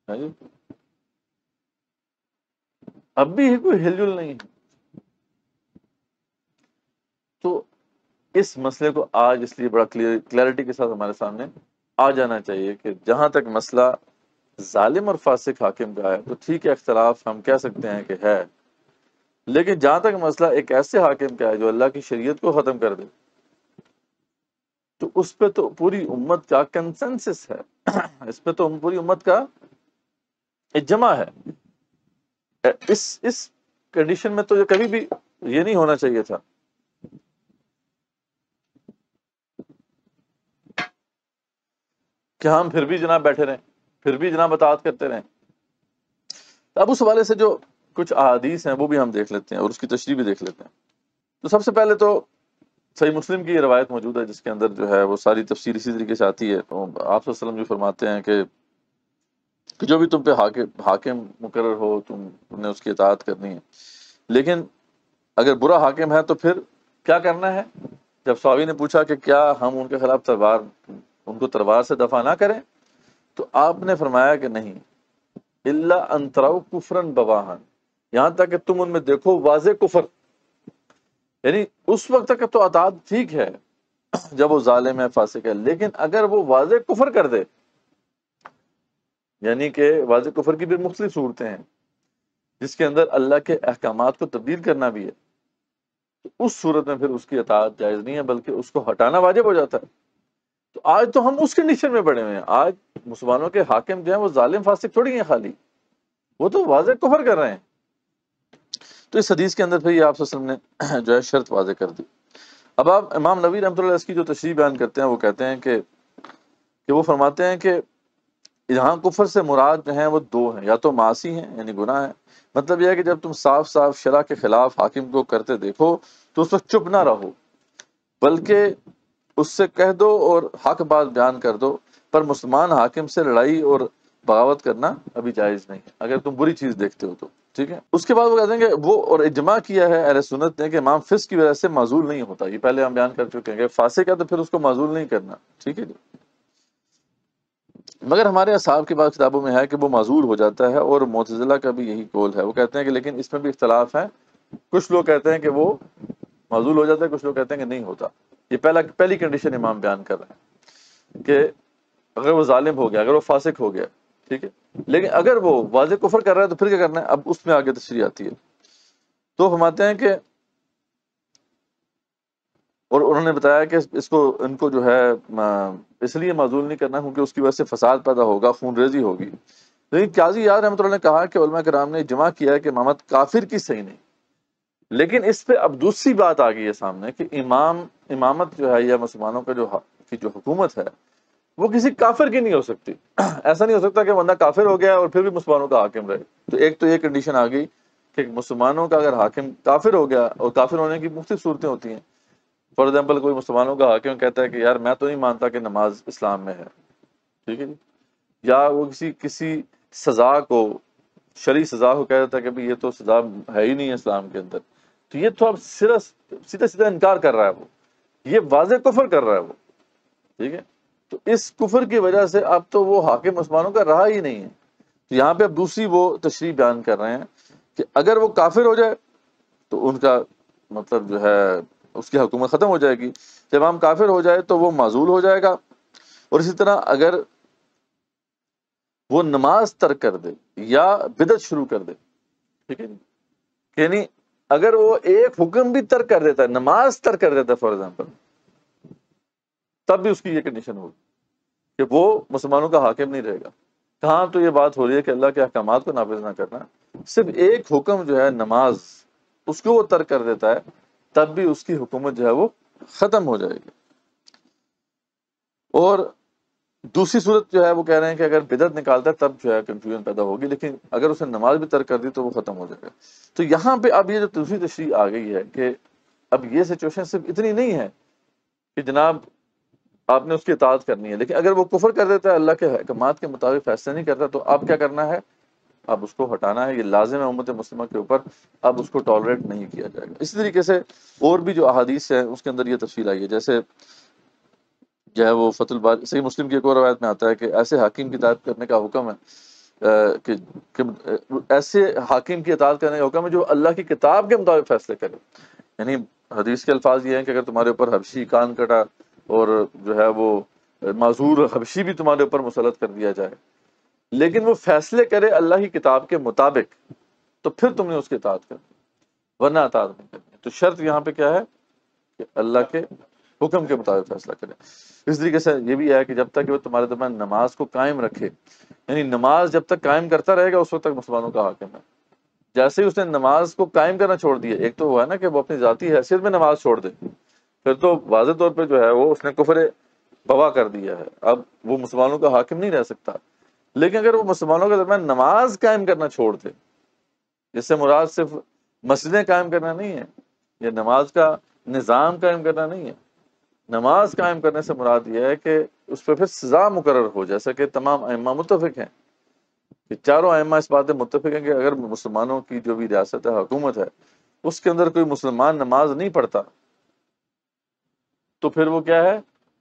ہے جی؟ اب بھی کوئی ہل جل نہیں ہے۔ تو اس مسئلے کو آج اس لیے بڑا کلیئرٹی کے ساتھ ہمارے سامنے آ جانا چاہیے کہ جہاں تک مسئلہ ظالم اور فاسق حاکم کا ہے تو ٹھیک ہے، اختلاف ہم کہہ سکتے ہیں کہ ہے، لیکن جہاں تک مسئلہ ایک ایسے حاکم کا ہے جو اللہ کی شریعت کو ختم کر دے، تو اس پہ تو پوری امت کا کنسنسس ہے، اس پہ تو پوری امت کا اجماع ہے۔ اس کنڈیشن میں تو یہ کبھی بھی یہ نہیں ہونا چاہیے تھا کہ ہم پھر بھی جناب بیٹھے رہیں، پھر بھی جناب اطاعت کرتے رہیں۔ اب اس حوالے سے جو کچھ احادیث ہیں وہ بھی ہم دیکھ لیتے ہیں اور اس کی تشریح بھی دیکھ لیتے ہیں۔ تو سب سے پہلے تو صحیح مسلم کی یہ روایت موجود ہے جس کے اندر جو ہے وہ ساری تفسیر اسی طریقے سے آتی ہے۔ تو آپ صلی اللہ علیہ وسلم جو فرماتے ہیں کہ جو بھی تم پہ حاکم مقرر ہو تم نے اس کی اطاعت کرنی ہے، لیکن اگر برا حاکم ہے تو پھر کیا کرنا ہے؟ جب صحابی نے پوچھا کہ کیا ہم ان کے خلاف ان کو تلوار سے دفع نہ کریں، تو آپ نے فرمایا کہ نہیں، الا ان تروا کفرا بواحا، یہاں تک کہ تم ان میں دیکھو واضح کفر، یعنی اس وقت تک تو اطاعت ٹھیک ہے جب وہ ظالم ہے، فاسق ہے، لیکن اگر وہ واضح کفر کر دے، یعنی کہ واضح کفر کی بھی مختلف صورتیں ہیں جس کے اندر اللہ کے احکامات کو تبدیل کرنا بھی ہے، تو اس صورت میں پھر اس کی اطاعت جائز نہیں ہے بلکہ اس کو ہٹانا واجب ہو جاتا ہے۔ تو آج تو ہم اس کنڈیشن میں پڑے ہوئے ہیں، آج مسلمانوں کے حاکم جو ہیں وہ ظالم فاسق تھوڑی ہیں خالی، وہ تو واضح کفر کر رہے ہیں۔ تو اس حدیث کے اندر پھر یہ آپ صلی اللہ علیہ وسلم نے جو ہے شرط واضح کر دی۔ اب آپ امام نووی رحمۃ اللہ علیہ اس کی جو تشریح بیان کرتے ہیں وہ کہتے ہیں کہ وہ فرماتے ہیں کہ یہاں کفر سے مراد جو ہیں وہ دو ہیں، یا تو معاصی ہیں یعنی گناہ ہے، مطلب یہ ہے کہ جب تم صاف صاف شرع کے خلاف حاکم کو کرتے دیکھو تو اس وقت چپ نہ رہو، بلکہ اس سے کہہ دو اور حق بات بیان کر دو، پر مسلمان حاکم سے لڑائی اور بغاوت کرنا ابھی جائز نہیں ہے اگر تم بری چیز دیکھتے ہو تو، ٹھیک ہے. اس کے بعد وہ کہتے ہیں کہ وہ اور اجماع کیا ہے اہل سنت نے کہ امام فسق کی وجہ سے معزول نہیں ہوتا. یہ پہلے ہم بیان کر چکے ہیں کہ فاسق ہے تو پھر اس کو معزول نہیں کرنا. ٹھیک ہے جی. مگر ہمارے اصحاب کی بعض کتابوں میں ہے کہ وہ معزول ہو جاتا ہے، اور معتزلہ کا بھی یہی قول ہے. وہ کہتے ہیں کہ لیکن اس میں بھی اختلاف ہے. کچھ لوگ کہتے ہیں کہ وہ معزول ہو جاتا ہے، کچھ لوگ کہتے ہیں کہ نہیں ہوتا. یہ پہلی کنڈیشن امام بیان کر رہے ہیں کہ اگر وہ ظالم ہو گیا، اگر وہ فاسق ہو گیا، ٹھیک ہے، لیکن اگر وہ واضح کفر کر رہا ہے تو پھر کیا کرنا ہے. اب اس میں آگے تشریح آتی ہے. تو فرماتے ہیں کہ اور انہوں نے بتایا کہ اس کو ان کو جو ہے اس لیے معزول نہیں کرنا کیونکہ اس کی وجہ سے فساد پیدا ہوگا، خون ریزی ہوگی. لیکن قاضی یار رحمۃ اللہ نے کہا کہ علماء کرام نے جمع کیا ہے کہ امامت کافر کی صحیح نہیں. لیکن اس پہ اب دوسری بات آ گئی ہے سامنے کہ امامت جو ہے یا مسلمانوں کا جو حکومت ہے وہ کسی کافر کی نہیں ہو سکتی. ایسا نہیں ہو سکتا کہ بندہ کافر ہو گیا اور پھر بھی مسلمانوں کا حاکم رہے. تو ایک تو یہ کنڈیشن آ گئی کہ مسلمانوں کا اگر حاکم کافر ہو گیا، اور کافر ہونے کی مختلف صورتیں ہوتی ہیں. فار ایگزامپل کوئی مسلمانوں کا حاکم کہتا ہے کہ یار میں تو نہیں مانتا کہ نماز اسلام میں ہے، ٹھیک ہے جی، یا وہ کسی سزا کو، شرعی سزا کو کہہ دیتا ہے کہ بھئی یہ تو سزا ہے ہی نہیں اسلام کے اندر. تو یہ تو اب سیدھا انکار کر رہا ہے، وہ یہ واضح کفر کر رہا ہے وہ. ٹھیک ہے. تو اس کفر کی وجہ سے اب تو وہ حاکم مسلمانوں کا رہا ہی نہیں ہے. تو یہاں پہ اب دوسری وہ تشریح بیان کر رہے ہیں کہ اگر وہ کافر ہو جائے تو ان کا مطلب جو ہے اس کی حکومت ختم ہو جائے گی. جب امام کافر ہو جائے تو وہ معزول ہو جائے گا. اور اسی طرح اگر وہ نماز ترک کر دے یا بدعت شروع کر دے، ٹھیک ہے، یعنی اگر وہ ایک حکم بھی ترک کر دیتا ہے، نماز ترک کر دیتا ہے فار ایگزامپل، تب بھی اس کی یہ کنڈیشن ہوگی کہ وہ مسلمانوں کا حاکم نہیں رہے گا. کہاں تو یہ بات ہو رہی ہے کہ اللہ کے احکامات کو نافذ نہ کرنا. صرف ایک حکم جو ہے نماز، اس کو وہ ترک کر دیتا ہے، تب بھی اس کی حکومت جو ہے وہ ختم ہو جائے گی. اور دوسری صورت جو ہے وہ کہہ رہے ہیں کہ اگر بدعت نکالتا ہے تب جو ہے کنفیوژن پیدا ہوگی، لیکن اگر اسے نماز بھی ترک کر دی تو وہ ختم ہو جائے گا. تو یہاں پہ اب یہ جو دوسری تشریح آ گئی ہے کہ اب یہ سچویشن صرف اتنی نہیں ہے کہ جناب آپ نے اس کی اطاعت کرنی ہے، لیکن اگر وہ کفر کر دیتا ہے، اللہ کے احکامات کے مطابق فیصلہ نہیں کرتا، تو اب کیا کرنا ہے؟ اب اس کو ہٹانا ہے. یہ لازم ہے امت مسلمہ کے اوپر. اب اس کو ٹالریٹ نہیں کیا جائے گا. اسی طریقے سے اور بھی جو احادیث ہیں اس کے اندر یہ تفصیل آئی ہے. جیسے جو ہے وہ فتح الباری، صحیح مسلم کی ایک اور روایت میں آتا ہے کہ ایسے حاکم کی اطاعت کرنے کا حکم ہے کہ ایسے حاکم کی اطاعت کرنے کا حکم ہے جو اللہ کی کتاب کے مطابق فیصلے کرے. یعنی حدیث کے الفاظ یہ ہیں کہ اگر تمہارے اوپر حبشی کان کٹا اور جو ہے وہ معذور حبشی بھی تمہارے اوپر مسلط کر دیا جائے، لیکن وہ فیصلے کرے اللہ کی کتاب کے مطابق، تو پھر تم نے اس کی اطاعت کرنی، ورنہ اطاعت نہیں کرنی. تو شرط یہاں پہ کیا ہے کہ اللہ کے حکم کے مطابق فیصلہ کرے. اس طریقے سے یہ بھی ہے کہ جب تک وہ تمہارے درمیان نماز کو قائم رکھے، یعنی نماز جب تک قائم کرتا رہے گا اس وقت تک مسلمانوں کا حاکم ہے. جیسے ہی اس نے نماز کو قائم کرنا چھوڑ دیا، ایک تو وہ ہے نا کہ وہ اپنی ذاتی حیثیت میں نماز چھوڑ دے، پھر تو واضح طور پہ جو ہے وہ اس نے کفر بوا کر دیا ہے. اب وہ مسلمانوں کا حاکم نہیں رہ سکتا. لیکن اگر وہ مسلمانوں کے درمیان نماز قائم کرنا چھوڑ دے، جس سے مراد صرف مسجدیں قائم کرنا نہیں ہے، یا نماز کا نظام قائم کرنا نہیں ہے. نماز قائم کرنے سے مراد یہ ہے کہ اس پہ پھر سزا مقرر ہو، جیسا کہ تمام ائمہ متفق ہیں کہ چاروں ائمہ اس بات میں متفق ہیں کہ اگر مسلمانوں کی جو بھی ریاست ہے، حکومت ہے، اس کے اندر کوئی مسلمان نماز نہیں پڑھتا تو پھر وہ کیا ہے؟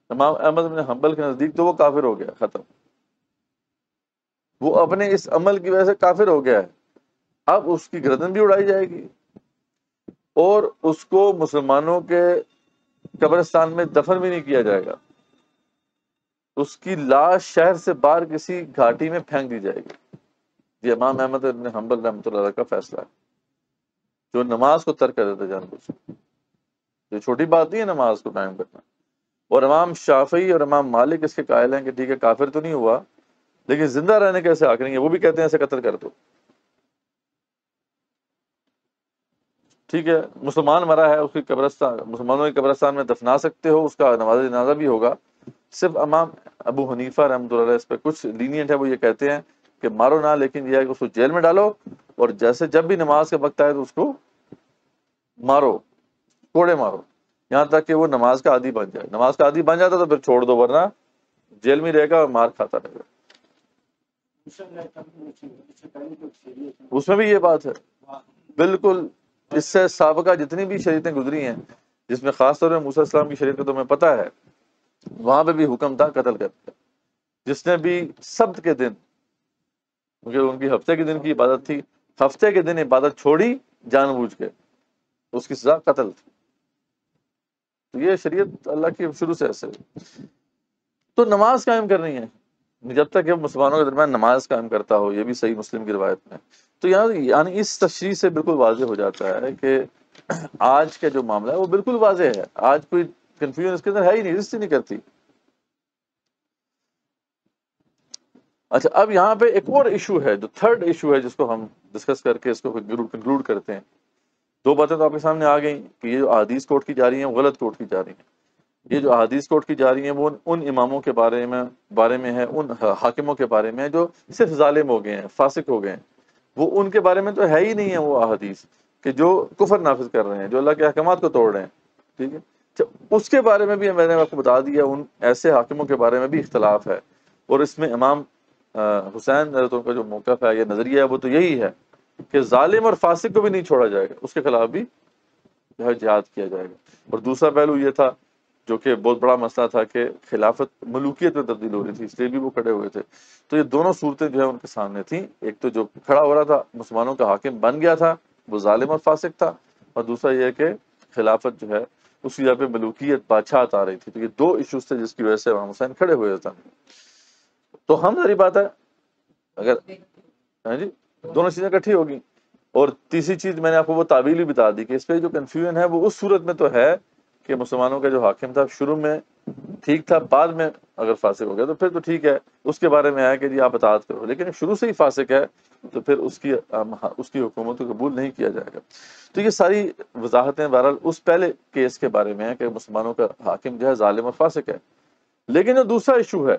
امام احمد بن حنبل کے نزدیک تو وہ کافر ہو گیا، ختم. وہ اپنے اس عمل کی وجہ سے کافر ہو گیا ہے. اب اس کی گردن بھی اڑائی جائے گی اور اس کو مسلمانوں کے قبرستان میں دفن بھی نہیں کیا جائے گا. اس کی لاش شہر سے باہر کسی گھاٹی میں پھینک دی جائے گی. یہ امام احمد بن حنبل رحمۃ اللہ علیہ کا فیصلہ ہے، جو نماز کو ترک کر دیتا جان بوجھ کے. یہ چھوٹی بات نہیں ہے نماز کو قائم کرنا. اور امام شافعی اور امام مالک اس کے قائل ہیں کہ ٹھیک ہے کافر تو نہیں ہوا، لیکن زندہ رہنے کے ایسے حق نہیں ہے. وہ بھی کہتے ہیں ایسے قتل کر دو. ٹھیک ہے، مسلمان مرا ہے، اس کی قبرستان، مسلمانوں کی قبرستان میں دفنا سکتے ہو، اس کا نماز جنازہ بھی ہوگا. صرف امام ابو حنیفہ رحمۃ اللہ علیہ اس پہ کچھ لینینٹ ہے، وہ یہ کہتے ہیں کہ مارو نہ، لیکن یہ ہے کہ اس کو جیل میں ڈالو، اور جیسے جب بھی نماز کا وقت آئے تو اس کو مارو، کوڑے مارو، یہاں تک کہ وہ نماز کا عادی بن جائے. نماز کا عادی بن جاتا تو پھر چھوڑ دو، ورنہ جیل میں رہے گا اور مار کھاتا رہے گا. اس میں بھی یہ بات ہے بالکل. اس سے سابقہ جتنی بھی شریعتیں گزری ہیں، جس میں خاص طور پہ موسیٰ علیہ السلام کی شریعت کا تو ہمیں پتہ ہے، وہاں پہ بھی حکم تھا قتل کرنے کا. جس نے بھی سبت کے دن، کیونکہ ان کی ہفتے کے دن کی عبادت تھی، ہفتے کے دن عبادت چھوڑی جان بوجھ کے، اس کی سزا قتل تھی. تو یہ شریعت اللہ کی شروع سے ایسے. تو نماز قائم کرنی ہے، جب تک کہ مسلمانوں کے درمیان نماز قائم کرتا ہو، یہ بھی صحیح مسلم کی روایت میں. تو یعنی اس تشریح سے بالکل واضح ہو جاتا ہے کہ آج کا جو معاملہ ہے وہ بالکل واضح ہے. آج کوئی کنفیوژن اس کے اندر ہے ہی نہیں، ایگزسٹ ہی نہیں کرتی. اچھا، اب یہاں پہ ایک اور ایشو ہے، جو تھرڈ ایشو ہے، جس کو ہم ڈسکس کر کے اس کو کنکلوڈ کرتے ہیں. دو باتیں تو آپ کے سامنے آ گئیں کہ یہ جو احادیث کوٹ کی جا رہی ہیں وہ غلط کوٹ کی جا رہی ہیں. یہ جو احادیث کوٹ کی جا رہی ہیں وہ ان اماموں کے بارے میں ہے، ان حاکموں کے بارے میں جو صرف ظالم ہو گئے ہیں، فاسق ہو گئے ہیں. وہ ان کے بارے میں تو ہے ہی نہیں ہے وہ احادیث کہ جو کفر نافذ کر رہے ہیں، جو اللہ کے احکامات کو توڑ رہے ہیں. ٹھیک ہے، اس کے بارے میں بھی میں نے آپ کو بتا دیا، ان ایسے حاکموں کے بارے میں بھی اختلاف ہے. اور اس میں امام حسین کا جو موقف ہے، یہ نظریہ ہے، وہ تو یہی ہے کہ ظالم اور فاسق کو بھی نہیں چھوڑا جائے گا، اس کے خلاف بھی جو ہے جہاد کیا جائے گا. اور دوسرا پہلو یہ تھا، جو کہ بہت بڑا مسئلہ تھا، کہ خلافت ملوکیت میں تبدیل ہو رہی تھی، اس لیے بھی وہ کھڑے ہوئے تھے. تو یہ دونوں صورتیں جو ہے ان کے سامنے تھیں. ایک تو جو کھڑا ہو رہا تھا، مسلمانوں کا حاکم بن گیا تھا، وہ ظالم اور فاسق تھا. اور دوسرا یہ کہ خلافت جو ہے اس کی جگہ پہ ملوکیت، بادشاہت آ رہی تھی. تو یہ دو ایشوز تھے جس کی وجہ سے امام حسین کھڑے ہوئے تھے. تو ہم ظاہری بات ہے اگر جی دونوں چیزیں اکٹھی ہوگی. اور تیسری چیز میں نے آپ کو وہ تعویل بھی بتا دی کہ اس پہ جو کنفیوژن ہے وہ اس صورت میں تو ہے کہ مسلمانوں کا جو حاکم تھا شروع میں ٹھیک تھا، بعد میں اگر فاسق ہو گیا تو پھر تو ٹھیک ہے، اس کے بارے میں ہے کہ جی آپ اطاعت کرو. لیکن شروع سے ہی فاسق ہے تو پھر اس کی حکومت کو قبول نہیں کیا جائے گا. تو یہ ساری وضاحتیں بہرحال اس پہلے کیس کے بارے میں ہے کہ مسلمانوں کا حاکم جو ہے ظالم اور فاسق ہے. لیکن جو دوسرا ایشو ہے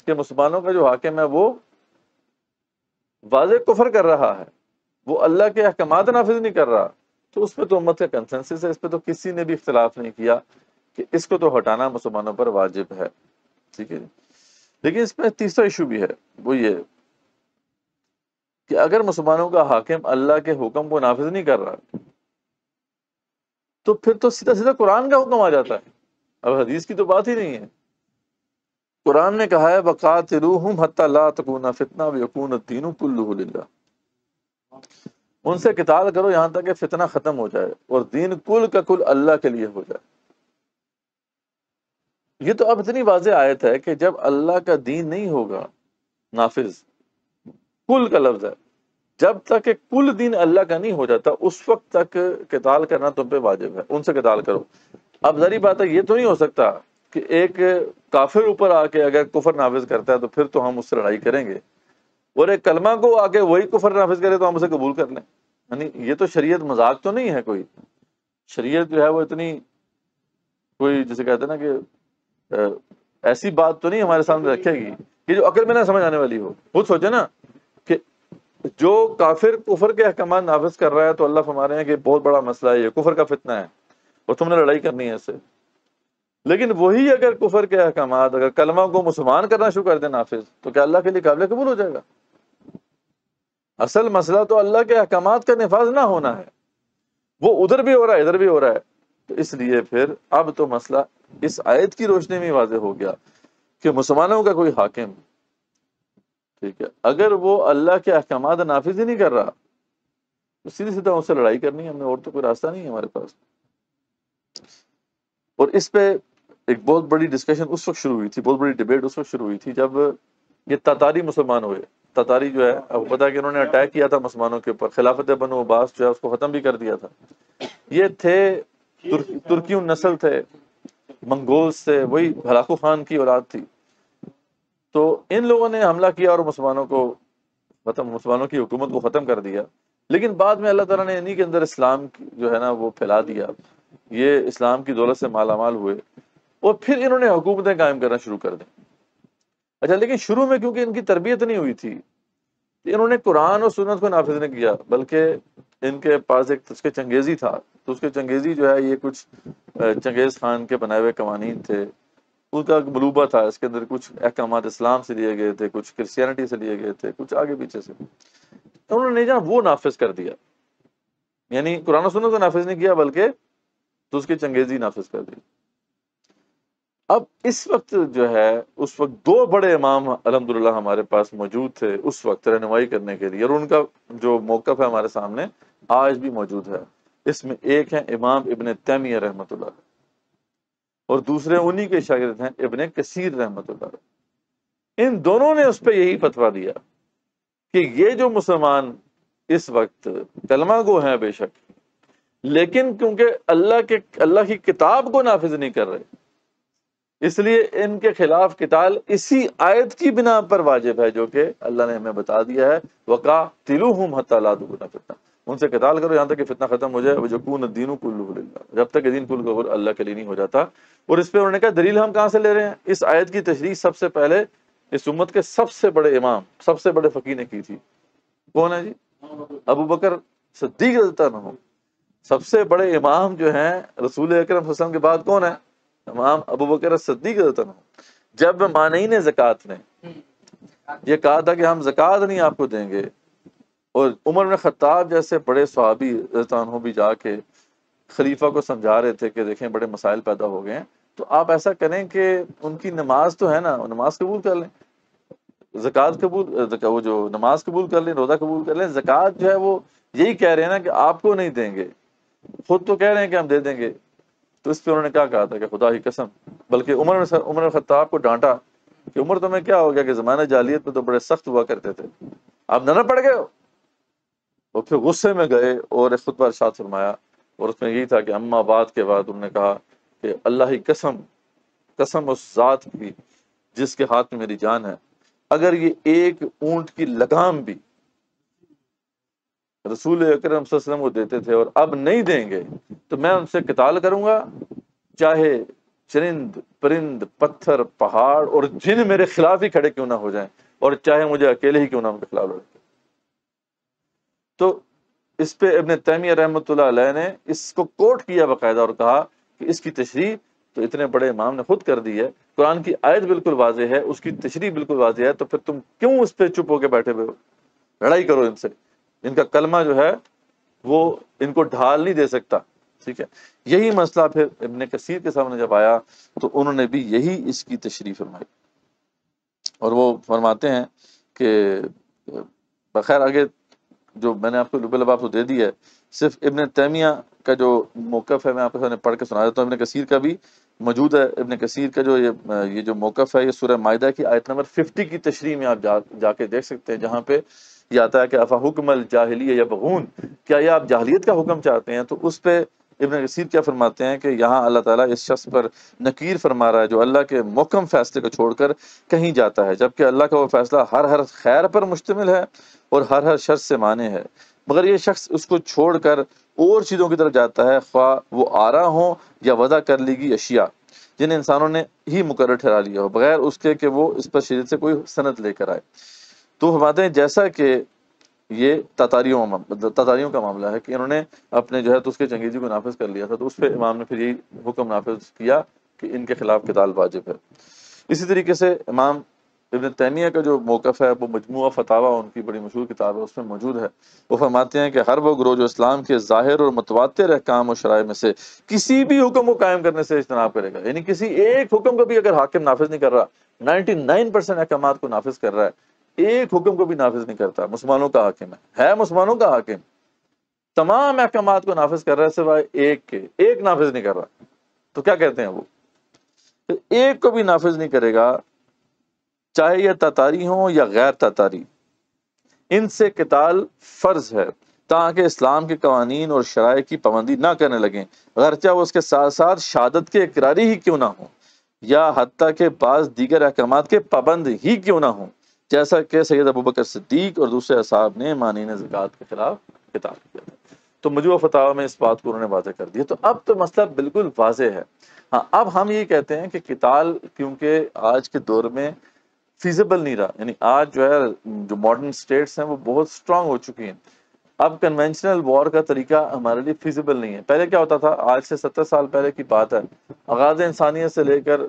کہ مسلمانوں کا جو حاکم ہے وہ واضح کفر کر رہا ہے، وہ اللہ کے احکامات نافذ نہیں کر رہا، تو اس پہ تو امت کا کنسنسس ہے، اس پہ تو کسی نے بھی اختلاف نہیں کیا کہ اس کو تو ہٹانا مسلمانوں پر واجب ہے. ٹھیک ہے جی. لیکن اس میں تیسرا ایشو بھی ہے، وہ یہ کہ اگر مسلمانوں کا حاکم اللہ کے حکم کو نافذ نہیں کر رہا تو پھر تو سیدھا سیدھا قرآن کا حکم آ جاتا ہے. اب حدیث کی تو بات ہی نہیں ہے. قرآن نے کہا ہے وَقَاتِلُوهُمْ حَتَّى لَا تَكُونَ فِتْنَةٌ وَيَكُونَ الدِّينُ كُلُّهُ لِلَّهِ. ان سے قتال کرو یہاں تک کہ فتنہ ختم ہو جائے اور دین کل کا کل اللہ کے لیے ہو جائے. یہ تو اب اتنی واضح آیت ہے کہ جب اللہ کا دین نہیں ہوگا نافذ، کل کا لفظ ہے، جب تک کہ کل دین اللہ کا نہیں ہو جاتا اس وقت تک قتال کرنا تم پہ واجب ہے. ان سے قتال کرو. اب ظاہری بات ہے یہ تو نہیں ہو سکتا کہ ایک کافر اوپر آ کے اگر کفر نافذ کرتا ہے تو پھر تو ہم اس سے لڑائی کریں گے، اور ایک کلمہ کو آ کے وہی کفر نافذ کرے تو ہم اسے قبول کر لیں. یعنی یہ تو شریعت مذاق تو نہیں ہے. کوئی شریعت جو ہے وہ اتنی کوئی جسے کہتے ہیں نا کہ ایسی بات تو نہیں ہمارے سامنے رکھے گی کہ جو عقل میں نہ سمجھ آنے والی ہو. خود سوچے نا کہ جو کافر کفر کے احکامات نافذ کر رہا ہے تو اللہ فرما رہے ہیں کہ بہت بڑا مسئلہ ہے، یہ کفر کا فتنہ ہے اور تم نے لڑائی کرنی ہے اس سے. لیکن وہی اگر کفر کے احکامات، اگر کلمہ کو مسلمان کرنا شروع کر دیں نافذ، تو کیا اللہ کے لیے قابل قبول ہو جائے گا؟ اصل مسئلہ تو اللہ کے احکامات کا نفاذ نہ ہونا ہے. وہ ادھر بھی ہو رہا ہے ادھر بھی ہو رہا ہے. تو اس لیے پھر اب تو مسئلہ اس آیت کی روشنی میں واضح ہو گیا کہ مسلمانوں کا کوئی حاکم، ٹھیک ہے، اگر وہ اللہ کے احکامات نافذ ہی نہیں کر رہا تو سیدھی سیدھا اس سے لڑائی کرنی ہے ہم نے، اور تو کوئی راستہ نہیں ہے ہمارے پاس. اور اس پہ ایک بہت بڑی ڈسکشن اس وقت شروع ہوئی تھی، بہت بڑی ڈیبیٹ اس وقت شروع ہوئی تھی جب یہ تاتاری مسلمان ہوئے. تاتاری جو ہے آپ کو پتا ہے کہ انہوں نے اٹیک کیا تھا مسلمانوں کے اوپر، خلافت بنو عباس جو ہے اس کو ختم بھی کر دیا تھا. یہ تھے ترکیوں نسل تھے، منگول سے، وہی ہلاکو خان کی اولاد تھی. تو ان لوگوں نے حملہ کیا اور مسلمانوں کی حکومت کو ختم کر دیا. لیکن بعد میں اللہ تعالیٰ نے انہی کے اندر اسلام جو ہے نا وہ پھیلا دیا، یہ اسلام کی دولت سے مالا مال ہوئے اور پھر انہوں نے حکومتیں قائم کرنا شروع کر دیں. اچھا، لیکن شروع میں کیونکہ ان کی تربیت نہیں ہوئی تھی، انہوں نے قرآن اور سنت کو نافذ نہیں کیا، بلکہ ان کے پاس ایک اس کے چنگیزی تھا. تو اس کے چنگیزی جو ہے یہ کچھ چنگیز خان کے بنائے ہوئے قوانین تھے اس کا ملوبہ تھا، اس کے اندر کچھ احکامات اسلام سے لیے گئے تھے، کچھ کرسچینٹی سے لیے گئے تھے، کچھ آگے پیچھے سے، تو انہوں نے جناب وہ نافذ کر دیا، یعنی قرآن و سنت کو نافذ نہیں کیا بلکہ تو اس کی چنگیزی نافذ کر دی۔ اب اس وقت جو ہے، اس وقت دو بڑے امام الحمدللہ ہمارے پاس موجود تھے اس وقت رہنمائی کرنے کے لیے، اور ان کا جو موقف ہے ہمارے سامنے آج بھی موجود ہے۔ اس میں ایک ہے امام ابن تیمیہ رحمۃ اللہ علیہ، اور دوسرے انہی کے شاگرد ہیں ابن کثیر رحمۃ اللہ علیہ۔ ان دونوں نے اس پہ یہی فتویٰ دیا کہ یہ جو مسلمان اس وقت کلمہ گو ہیں بے شک، لیکن کیونکہ اللہ کی کتاب کو نافذ نہیں کر رہے، اس لیے ان کے خلاف قتال اسی آیت کی بنا پر واجب ہے جو کہ اللہ نے ہمیں بتا دیا ہے، وَقَاتِلُوهُمْ حَتَّىٰ لَا تَكُونَ فِتْنَةٌ، ان سے قتال کرو یہاں تک کہ فتنہ ختم ہو جائے، وَيَكُونَ الدِّينُ كُلُّهُ لِلَّهِ، جب تک کہ دین کل کا اللہ کے لیے نہیں ہو جاتا۔ اور اس پہ انہوں نے کہا دلیل ہم کہاں سے لے رہے ہیں؟ اس آیت کی تشریح سب سے پہلے اس امت کے سب سے بڑے امام، سب سے بڑے فقیہ نے کی تھی۔ کون ہے جی؟ ابو بکر صدیق رضی اللہ عنہ۔ سب سے بڑے امام جو ہیں رسول اکرم صلی اللہ علیہ وسلم کے بعد کون ہے؟ امام ابو بکر صدیق رضی اللہ عنہ۔ جب مانعین زکوٰۃ نے یہ کہا تھا کہ ہم زکوٰۃ نہیں آپ کو دیں گے، اور عمر بن خطاب جیسے بڑے صحابی رضی اللہ عنہ بھی جا کے خلیفہ کو سمجھا رہے تھے کہ دیکھیں بڑے مسائل پیدا ہو گئے ہیں، تو آپ ایسا کریں کہ ان کی نماز تو ہے نا، نماز قبول کر لیں، زکوٰۃ قبول، وہ جو نماز قبول کر لیں، روزہ قبول کر لیں، زکوٰۃ جو ہے وہ یہی کہہ رہے ہیں نا کہ آپ کو نہیں دیں گے، خود تو کہہ رہے ہیں کہ ہم دے دیں گے۔ تو اس پہ انہوں نے کیا کہا تھا کہ خدا کی قسم، بلکہ عمر خطاب کو ڈانٹا کہ عمر تمہیں کیا ہو گیا کہ زمانہ جاہلیت میں تو بڑے سخت ہوا کرتے تھے، آپ نہ پڑ گئے ہو؟ اور پھر غصے میں گئے اور ایک خطبہ ارشاد فرمایا، اور اس میں یہی تھا کہ اما بعد کے بعد انہوں نے کہا کہ اللہ کی قسم، قسم اس ذات کی جس کے ہاتھ میں میری جان ہے، اگر یہ ایک اونٹ کی لگام بھی رسول اکرم صلی اللہ علیہ وسلم کو دیتے تھے اور اب نہیں دیں گے تو میں ان سے قتال کروں گا، چاہے چرند پرند پتھر پہاڑ اور جن میرے خلاف ہی کھڑے کیوں نہ ہو جائیں، اور چاہے مجھے اکیلے ہی کیوں نہ ان کے خلاف لڑیں۔ تو اس پہ ابن تیمیہ رحمۃ اللہ علیہ نے اس کو کوٹ کیا باقاعدہ اور کہا کہ اس کی تشریح تو اتنے بڑے امام نے خود کر دی ہے، قرآن کی آیت بالکل واضح ہے، اس کی تشریح بالکل واضح ہے، تو پھر تم کیوں اس پہ چپ ہو کے بیٹھے ہوئے ہو؟ لڑائی کرو ان سے، ان کا کلمہ جو ہے وہ ان کو ڈھال نہیں دے سکتا، ٹھیک ہے۔ یہی مسئلہ پھر ابن کثیر کے سامنے جب آیا تو انہوں نے بھی یہی اس کی تشریح فرمائی، اور وہ فرماتے ہیں کہ بخیر آگے جو میں نے آپ کو لب لباب تو دے دی ہے، صرف ابن تیمیہ کا جو موقف ہے میں آپ کے سامنے پڑھ کے سنا دیتا ہوں۔ ابن کثیر کا بھی موجود ہے، ابن کثیر کا جو یہ جو موقف ہے، یہ سورہ مائدہ کی آیت نمبر 50 کی تشریح میں آپ جا کے دیکھ سکتے ہیں، جہاں پہ یہ آتا ہے کہ افا حکم الجاہلیہ یبغون، کیا یہ آپ جاہلیت کا حکم چاہتے ہیں؟ تو اس پہ ابن کثیر کیا فرماتے ہیں کہ یہاں اللہ تعالیٰ اس شخص پر نکیر فرما رہا ہے جو اللہ کے محکم فیصلے کو چھوڑ کر کہیں جاتا ہے، جبکہ اللہ کا وہ فیصلہ ہر خیر پر مشتمل ہے اور ہر شر سے مانع ہے، مگر یہ شخص اس کو چھوڑ کر اور چیزوں کی طرف جاتا ہے، خواہ وہ آرا ہوں یا وضع کر لی گئی اشیاء جن انسانوں نے ہی مقرر ٹھہرا لیا ہو، بغیر اس کے کہ وہ اس پر شریعت سے کوئی سند لے کر آئے۔ تو فرماتے ہیں جیسا کہ یہ تاتاریوں کا معاملہ ہے کہ انہوں نے اپنے جو ہے تو اس کے چنگیزی کو نافذ کر لیا تھا، تو اس پہ امام نے پھر یہی حکم نافذ کیا کہ ان کے خلاف قتال واجب ہے۔ اسی طریقے سے امام ابن تیمیہ کا جو موقف ہے وہ مجموعہ فتاوی، ان کی بڑی مشہور کتاب ہے، اس میں موجود ہے۔ وہ فرماتے ہیں کہ ہر وہ گروہ جو اسلام کے ظاہر اور متواتر احکام و شرائع میں سے کسی بھی حکم کو قائم کرنے سے اجتناب کرے گا، یعنی کسی ایک حکم کو بھی اگر حاکم نافذ نہیں کر رہا، 99% احکامات کو نافذ کر رہا ہے، ایک حکم کو بھی نافذ نہیں کرتا، مسلمانوں کا حاکم ہے مسلمانوں کا حاکم، تمام احکامات کو نافذ کر رہا ہے سوائے ایک نافذ نہیں کر رہا، تو کیا کہتے ہیں وہ؟ ایک کو بھی نافذ نہیں کرے گا، چاہے یہ تاتاری ہوں یا غیر تاتاری، ان سے قتال فرض ہے تاکہ اسلام کے قوانین اور شرائع کی پابندی نہ کرنے لگیں، اگرچہ وہ اس کے ساتھ ساتھ شہادت کے اقراری ہی کیوں نہ ہوں، یا حتیٰ کہ بعض دیگر احکامات کے پابند ہی کیوں نہ ہوں، جیسا کہ سید ابوبکر صدیق اور دوسرے اصحاب نے مانعین زکوٰۃ کے خلاف قتال کیا تھا۔ تو مجموعہ فتاوی میں اس بات کو انہوں نے واضح کر دیا۔ تو اب تو مسئلہ بالکل واضح ہے۔ ہاں، اب ہم یہ کہتے ہیں کہ قتال کیونکہ آج کے دور میں فیزیبل نہیں رہا، یعنی آج جو ہے جو ماڈرن اسٹیٹس ہیں وہ بہت اسٹرانگ ہو چکی ہیں، اب کنونشنل وار کا طریقہ ہمارے لیے فیزیبل نہیں ہے۔ پہلے کیا ہوتا تھا، آج سے 70 سال پہلے کی بات ہے، آغاز انسانیت سے لے کر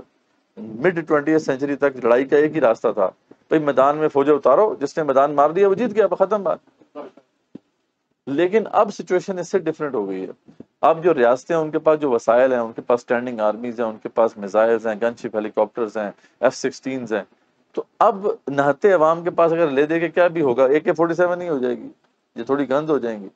مڈ 20th سینچری تک لڑائی کا ایک ہی راستہ تھا، بھائی میدان میں فوجیں اتارو، جس نے میدان مار دیا وہ جیت گیا، ختم بات۔ لیکن اب سچویشن اس سے ڈفرینٹ ہو گئی ہے۔ اب جو ریاستیں ہیں ان کے پاس جو وسائل ہیں، ان کے پاس اسٹینڈنگ آرمیز ہیں، ان کے پاس میزائلز ہیں، گن شپ ہیلی کاپٹرز ہیں، F-16s ہیں، تو اب نہتے عوام کے پاس اگر لے دے کے کیا بھی ہوگا، AK-47 نہیں ہو جائے گی، یہ تھوڑی گنز ہو جائیں گی،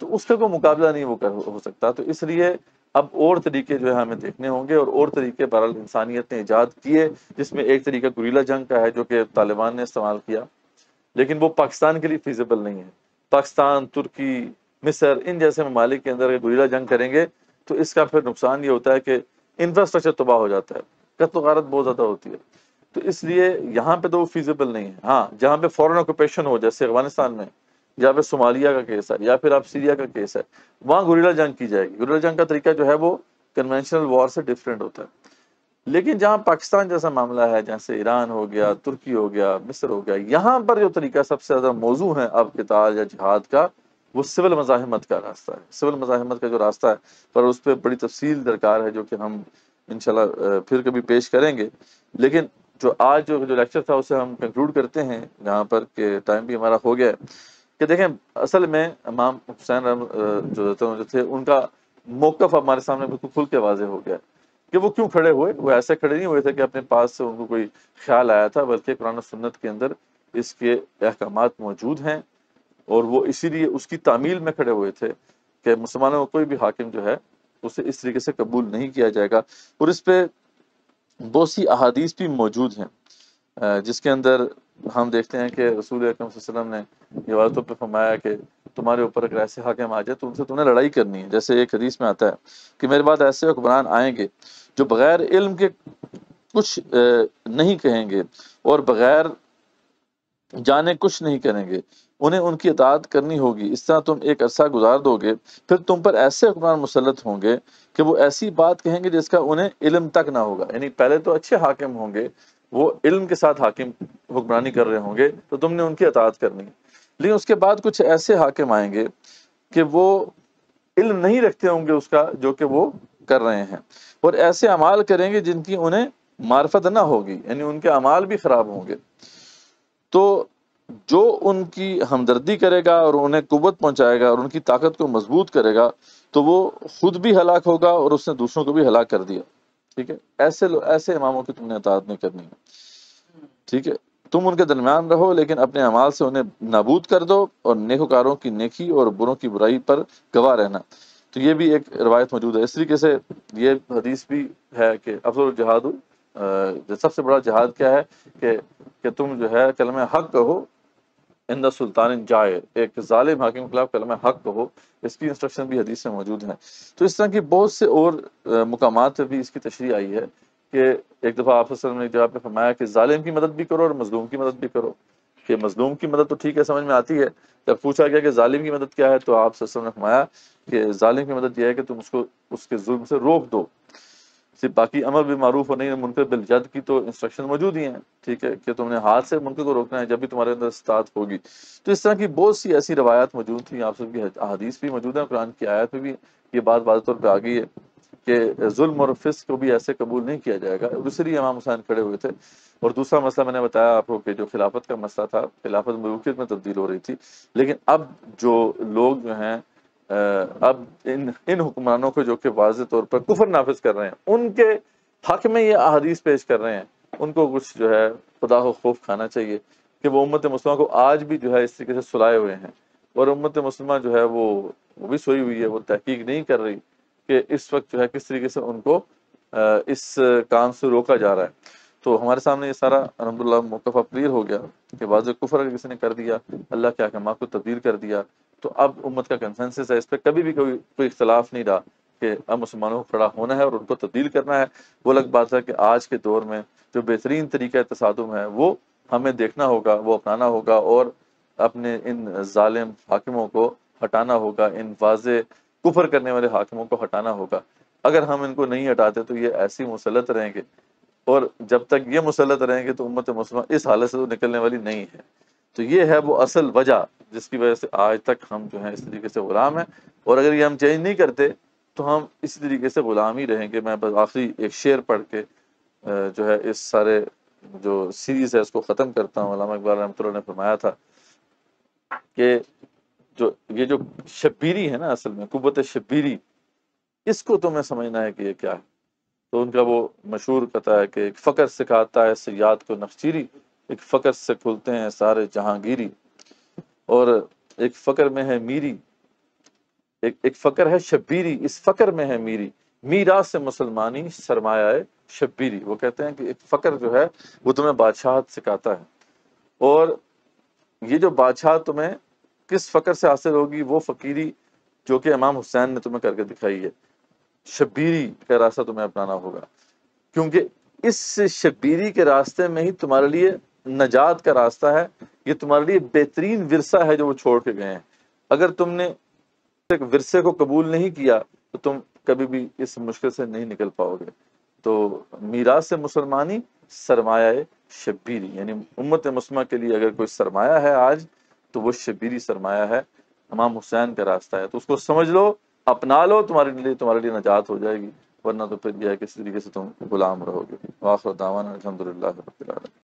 تو اس کا کوئی مقابلہ نہیں وہ ہو سکتا۔ تو اس لیے اب اور طریقے جو ہے ہمیں دیکھنے ہوں گے، اور طریقے بہرحال انسانیت نے ایجاد کیے، جس میں ایک طریقہ گوریلا جنگ کا ہے جو کہ طالبان نے استعمال کیا، لیکن وہ پاکستان کے لیے فیزیبل نہیں ہے۔ پاکستان، ترکی، مصر، ان جیسے ممالک کے اندر گوریلا جنگ کریں گے تو اس کا پھر نقصان یہ ہوتا ہے کہ انفراسٹرکچر تباہ ہو جاتا ہے، قتل و غارت بہت زیادہ ہوتی ہے، تو اس لیے یہاں پہ تو وہ فیزیبل نہیں ہے۔ ہاں جہاں پہ فورن آکوپیشن ہو، جیسے افغانستان میں، یا پھر صومالیہ کا کیس ہے، یا پھر آپ سیریا کا کیس ہے، وہاں گوریلا جنگ کی جائے گی۔ گوریلا جنگ کا طریقہ جو ہے وہ کنونشنل وار سے ڈیفرنٹ ہوتا ہے۔ لیکن جہاں پاکستان جیسا معاملہ ہے، جیسے ایران ہو گیا، ترکی ہو گیا، مصر ہو گیا، یہاں پر جو طریقہ سب سے زیادہ موزوں ہے اب قتال یا جہاد کا، وہ سول مزاحمت کا راستہ ہے۔ سول مزاحمت کا جو راستہ ہے، پر اس پہ بڑی تفصیل درکار ہے جو کہ ہم انشاءاللہ پھر کبھی پیش کریں گے۔ لیکن جو آج جو لیکچر تھا اسے ہم کنکلوڈ کرتے ہیں یہاں پر، کہ ٹائم بھی ہمارا ہو گیا ہے، کہ دیکھیں اصل میں امام حسین جو تھے ان کا موقف ہمارے سامنے بالکل کھل کے واضح ہو گیا کہ وہ کیوں کھڑے ہوئے۔ وہ ایسے کھڑے نہیں ہوئے تھے کہ اپنے پاس سے ان کو کوئی خیال آیا تھا، بلکہ قرآن و سنت کے اندر اس کے احکامات موجود ہیں، اور وہ اسی لیے اس کی تعمیل میں کھڑے ہوئے تھے کہ مسلمانوں کو کوئی بھی حاکم جو ہے اسے اس طریقے سے قبول نہیں کیا جائے گا۔ اور اس پہ بہت سی احادیث بھی موجود ہیں، جس کے اندر ہم دیکھتے ہیں کہ رسول اکرم صلی اللہ علیہ وسلم نے روایتوں پہ فرمایا کہ تمہارے اوپر اگر ایسے حاکم آ جائے تو ان سے تمہیں لڑائی کرنی ہے۔ جیسے ایک حدیث میں آتا ہے کہ میرے بعد ایسے حکمران آئیں گے جو بغیر علم کے کچھ نہیں کہیں گے اور بغیر جانے کچھ نہیں کریں گے، انہیں ان کی اطاعت کرنی ہوگی، اس طرح تم ایک عرصہ گزار دو گے، پھر تم پر ایسے حکمران مسلط ہوں گے کہ وہ ایسی بات کہیں گے جس کا انہیں علم تک نہ ہوگا۔ یعنی پہلے تو اچھے حاکم ہوں گے، وہ علم کے ساتھ حاکم حکمرانی کر رہے ہوں گے تو تم نے ان کی اطاعت کرنی، لیکن اس کے بعد کچھ ایسے حاکم آئیں گے کہ وہ علم نہیں رکھتے ہوں گے اس کا جو کہ وہ کر رہے ہیں، اور ایسے اعمال کریں گے جن کی انہیں معرفت نہ ہوگی، یعنی ان کے اعمال بھی خراب ہوں گے۔ تو جو ان کی ہمدردی کرے گا اور انہیں قوت پہنچائے گا اور ان کی طاقت کو مضبوط کرے گا تو وہ خود بھی ہلاک ہوگا اور اس نے دوسروں کو بھی ہلاک کر دیا۔ ٹھیک ہے، ایسے اماموں کی تم نے اطاعت نہیں کرنی ہے۔ ٹھیک ہے، تم ان کے درمیان رہو لیکن اپنے اعمال سے انہیں نابود کر دو، اور نیکوکاروں کی نیکی اور بروں کی برائی پر گواہ رہنا۔ تو یہ بھی ایک روایت موجود ہے۔ اس طریقے سے یہ حدیث بھی ہے کہ افضل الجہاد، سب سے بڑا جہاد کیا ہے کہ تم جو ہے کلمہ حق کہو عند سلطان جائر، ایک ظالم حاکم کے خلاف کلمہ حق کہو۔ اس کی انسٹرکشن بھی حدیث میں موجود ہیں۔ تو اس طرح کی بہت سے اور مقامات پہ بھی اس کی تشریح آئی ہے کہ ایک دفعہ آپ صلی اللہ علیہ وسلم نے ایک جگہ پہ فرمایا کہ ظالم کی مدد بھی کرو اور مظلوم کی مدد بھی کرو۔ کہ مظلوم کی مدد تو ٹھیک ہے، سمجھ میں آتی ہے، جب پوچھا گیا کہ ظالم کی مدد کیا ہے تو آپ صلی اللہ علیہ وسلم نے فرمایا کہ ظالم کی مدد یہ ہے کہ تم اس کو اس کے ظلم سے روک دو۔ صرف باقی امر بالمعروف اور نہیں منکر بالجد کی تو انسٹرکشن موجود ہی ہیں، ٹھیک ہے، کہ تم نے ہاتھ سے منکر کو روکنا ہے جب بھی تمہارے اندر استطاعت ہوگی۔ تو اس طرح کی بہت سی ایسی روایات موجود تھیں، آپ سب کی احادیث بھی موجود ہیں، قرآن کی آیت میں بھی یہ بات واضح طور پہ آ گئی ہے کہ ظلم اور فسق کو بھی ایسے قبول نہیں کیا جائے گا۔ اس لیے امام حسین کھڑے ہوئے تھے۔ اور دوسرا مسئلہ میں نے بتایا آپ کو کہ جو خلافت کا مسئلہ تھا، خلافت ملوکیت میں تبدیل ہو رہی تھی، لیکن اب جو لوگ جو ہیں اب ان حکمرانوں کو جو کہ واضح طور پر کفر نافذ کر رہے ہیں، ان کے حق میں یہ احادیث پیش کر رہے ہیں، ان کو کچھ جو ہے خدا و خوف کھانا چاہیے کہ وہ امت مسلمہ کو آج بھی جو ہے اس طریقے سے سلائے ہوئے ہیں، اور امت مسلمہ جو ہے وہ بھی سوئی ہوئی ہے، وہ تحقیق نہیں کر رہی کہ اس وقت جو ہے کس طریقے سے ان کو اس کام سے روکا جا رہا ہے۔ تو ہمارے سامنے یہ سارا الحمدللہ موقف اب کلیئر ہو گیا کہ واضح کفر اگر کسی نے کر دیا، اللہ کے احکامات کو تبدیل کر دیا، تو اب امت کا کنسنسس ہے، اس پہ کبھی بھی کوئی اختلاف نہیں رہا کہ اب مسلمانوں کو کھڑا ہونا ہے اور ان کو تبدیل کرنا ہے۔ وہ الگ بات ہے کہ آج کے دور میں جو بہترین طریقہ تصادم ہے وہ ہمیں دیکھنا ہوگا، وہ اپنانا ہوگا، اور اپنے ان ظالم حاکموں کو ہٹانا ہوگا، ان واضح کفر کرنے والے حاکموں کو ہٹانا ہوگا۔ اگر ہم ان کو نہیں ہٹاتے تو یہ ایسی مسلط رہیں گے، اور جب تک یہ مسلط رہیں گے تو امت مسلمہ اس حالت سے تو نکلنے والی نہیں ہے۔ تو یہ ہے وہ اصل وجہ جس کی وجہ سے آج تک ہم جو ہیں اس طریقے سے غلام ہیں، اور اگر یہ ہم چینج نہیں کرتے تو ہم اسی طریقے سے غلام ہی رہیں گے۔ میں بس آخری ایک شعر پڑھ کے جو ہے اس سارے جو سیریز ہے اس کو ختم کرتا ہوں۔ علامہ اقبال رحمۃ اللہ نے فرمایا تھا کہ یہ جو شبیری ہے نا، اصل میں قوت شبیری، اس کو تمہیں سمجھنا ہے کہ یہ کیا ہے۔ تو ان کا وہ مشہور قطعہ ہے کہ ایک فقر سکھاتا ہے سیاد کو نخچیری، ایک فقر سے کھلتے ہیں سارے جہانگیری، اور ایک فقر میں ہے میری، ایک فقر ہے شبیری، اس فقر میں ہے میری، میراث سے مسلمانی سرمایہ ہے شبیری۔ وہ کہتے ہیں کہ ایک فقر جو ہے وہ تمہیں بادشاہت سکھاتا ہے، اور یہ جو بادشاہت تمہیں کس فقر سے حاصل ہوگی، وہ فقیری جو کہ امام حسین نے تمہیں کر کے دکھائی ہے۔ شبیری کا راستہ تمہیں اپنانا ہوگا، کیونکہ اس شبیری کے راستے میں ہی تمہارے لیے نجات کا راستہ ہے، یہ تمہارے لیے بہترین ورثہ ہے جو وہ چھوڑ کے گئے ہیں۔ اگر تم نے ایک ورثے کو قبول نہیں کیا تو تم کبھی بھی اس مشکل سے نہیں نکل پاؤ گے۔ تو میراث سے مسلمانی سرمایہ شبیری، یعنی امت مسلمہ کے لیے اگر کوئی سرمایہ ہے آج تو وہ شبیری سرمایہ ہے، امام حسین کا راستہ ہے۔ تو اس کو سمجھ لو، اپنا لو، تمہارے لیے نجات ہو جائے گی، ورنہ تو پھر یہ ہے کہ کسی طریقے سے تم غلام رہو گے۔ وآخر دعوانا الحمدللہ رب العالمین۔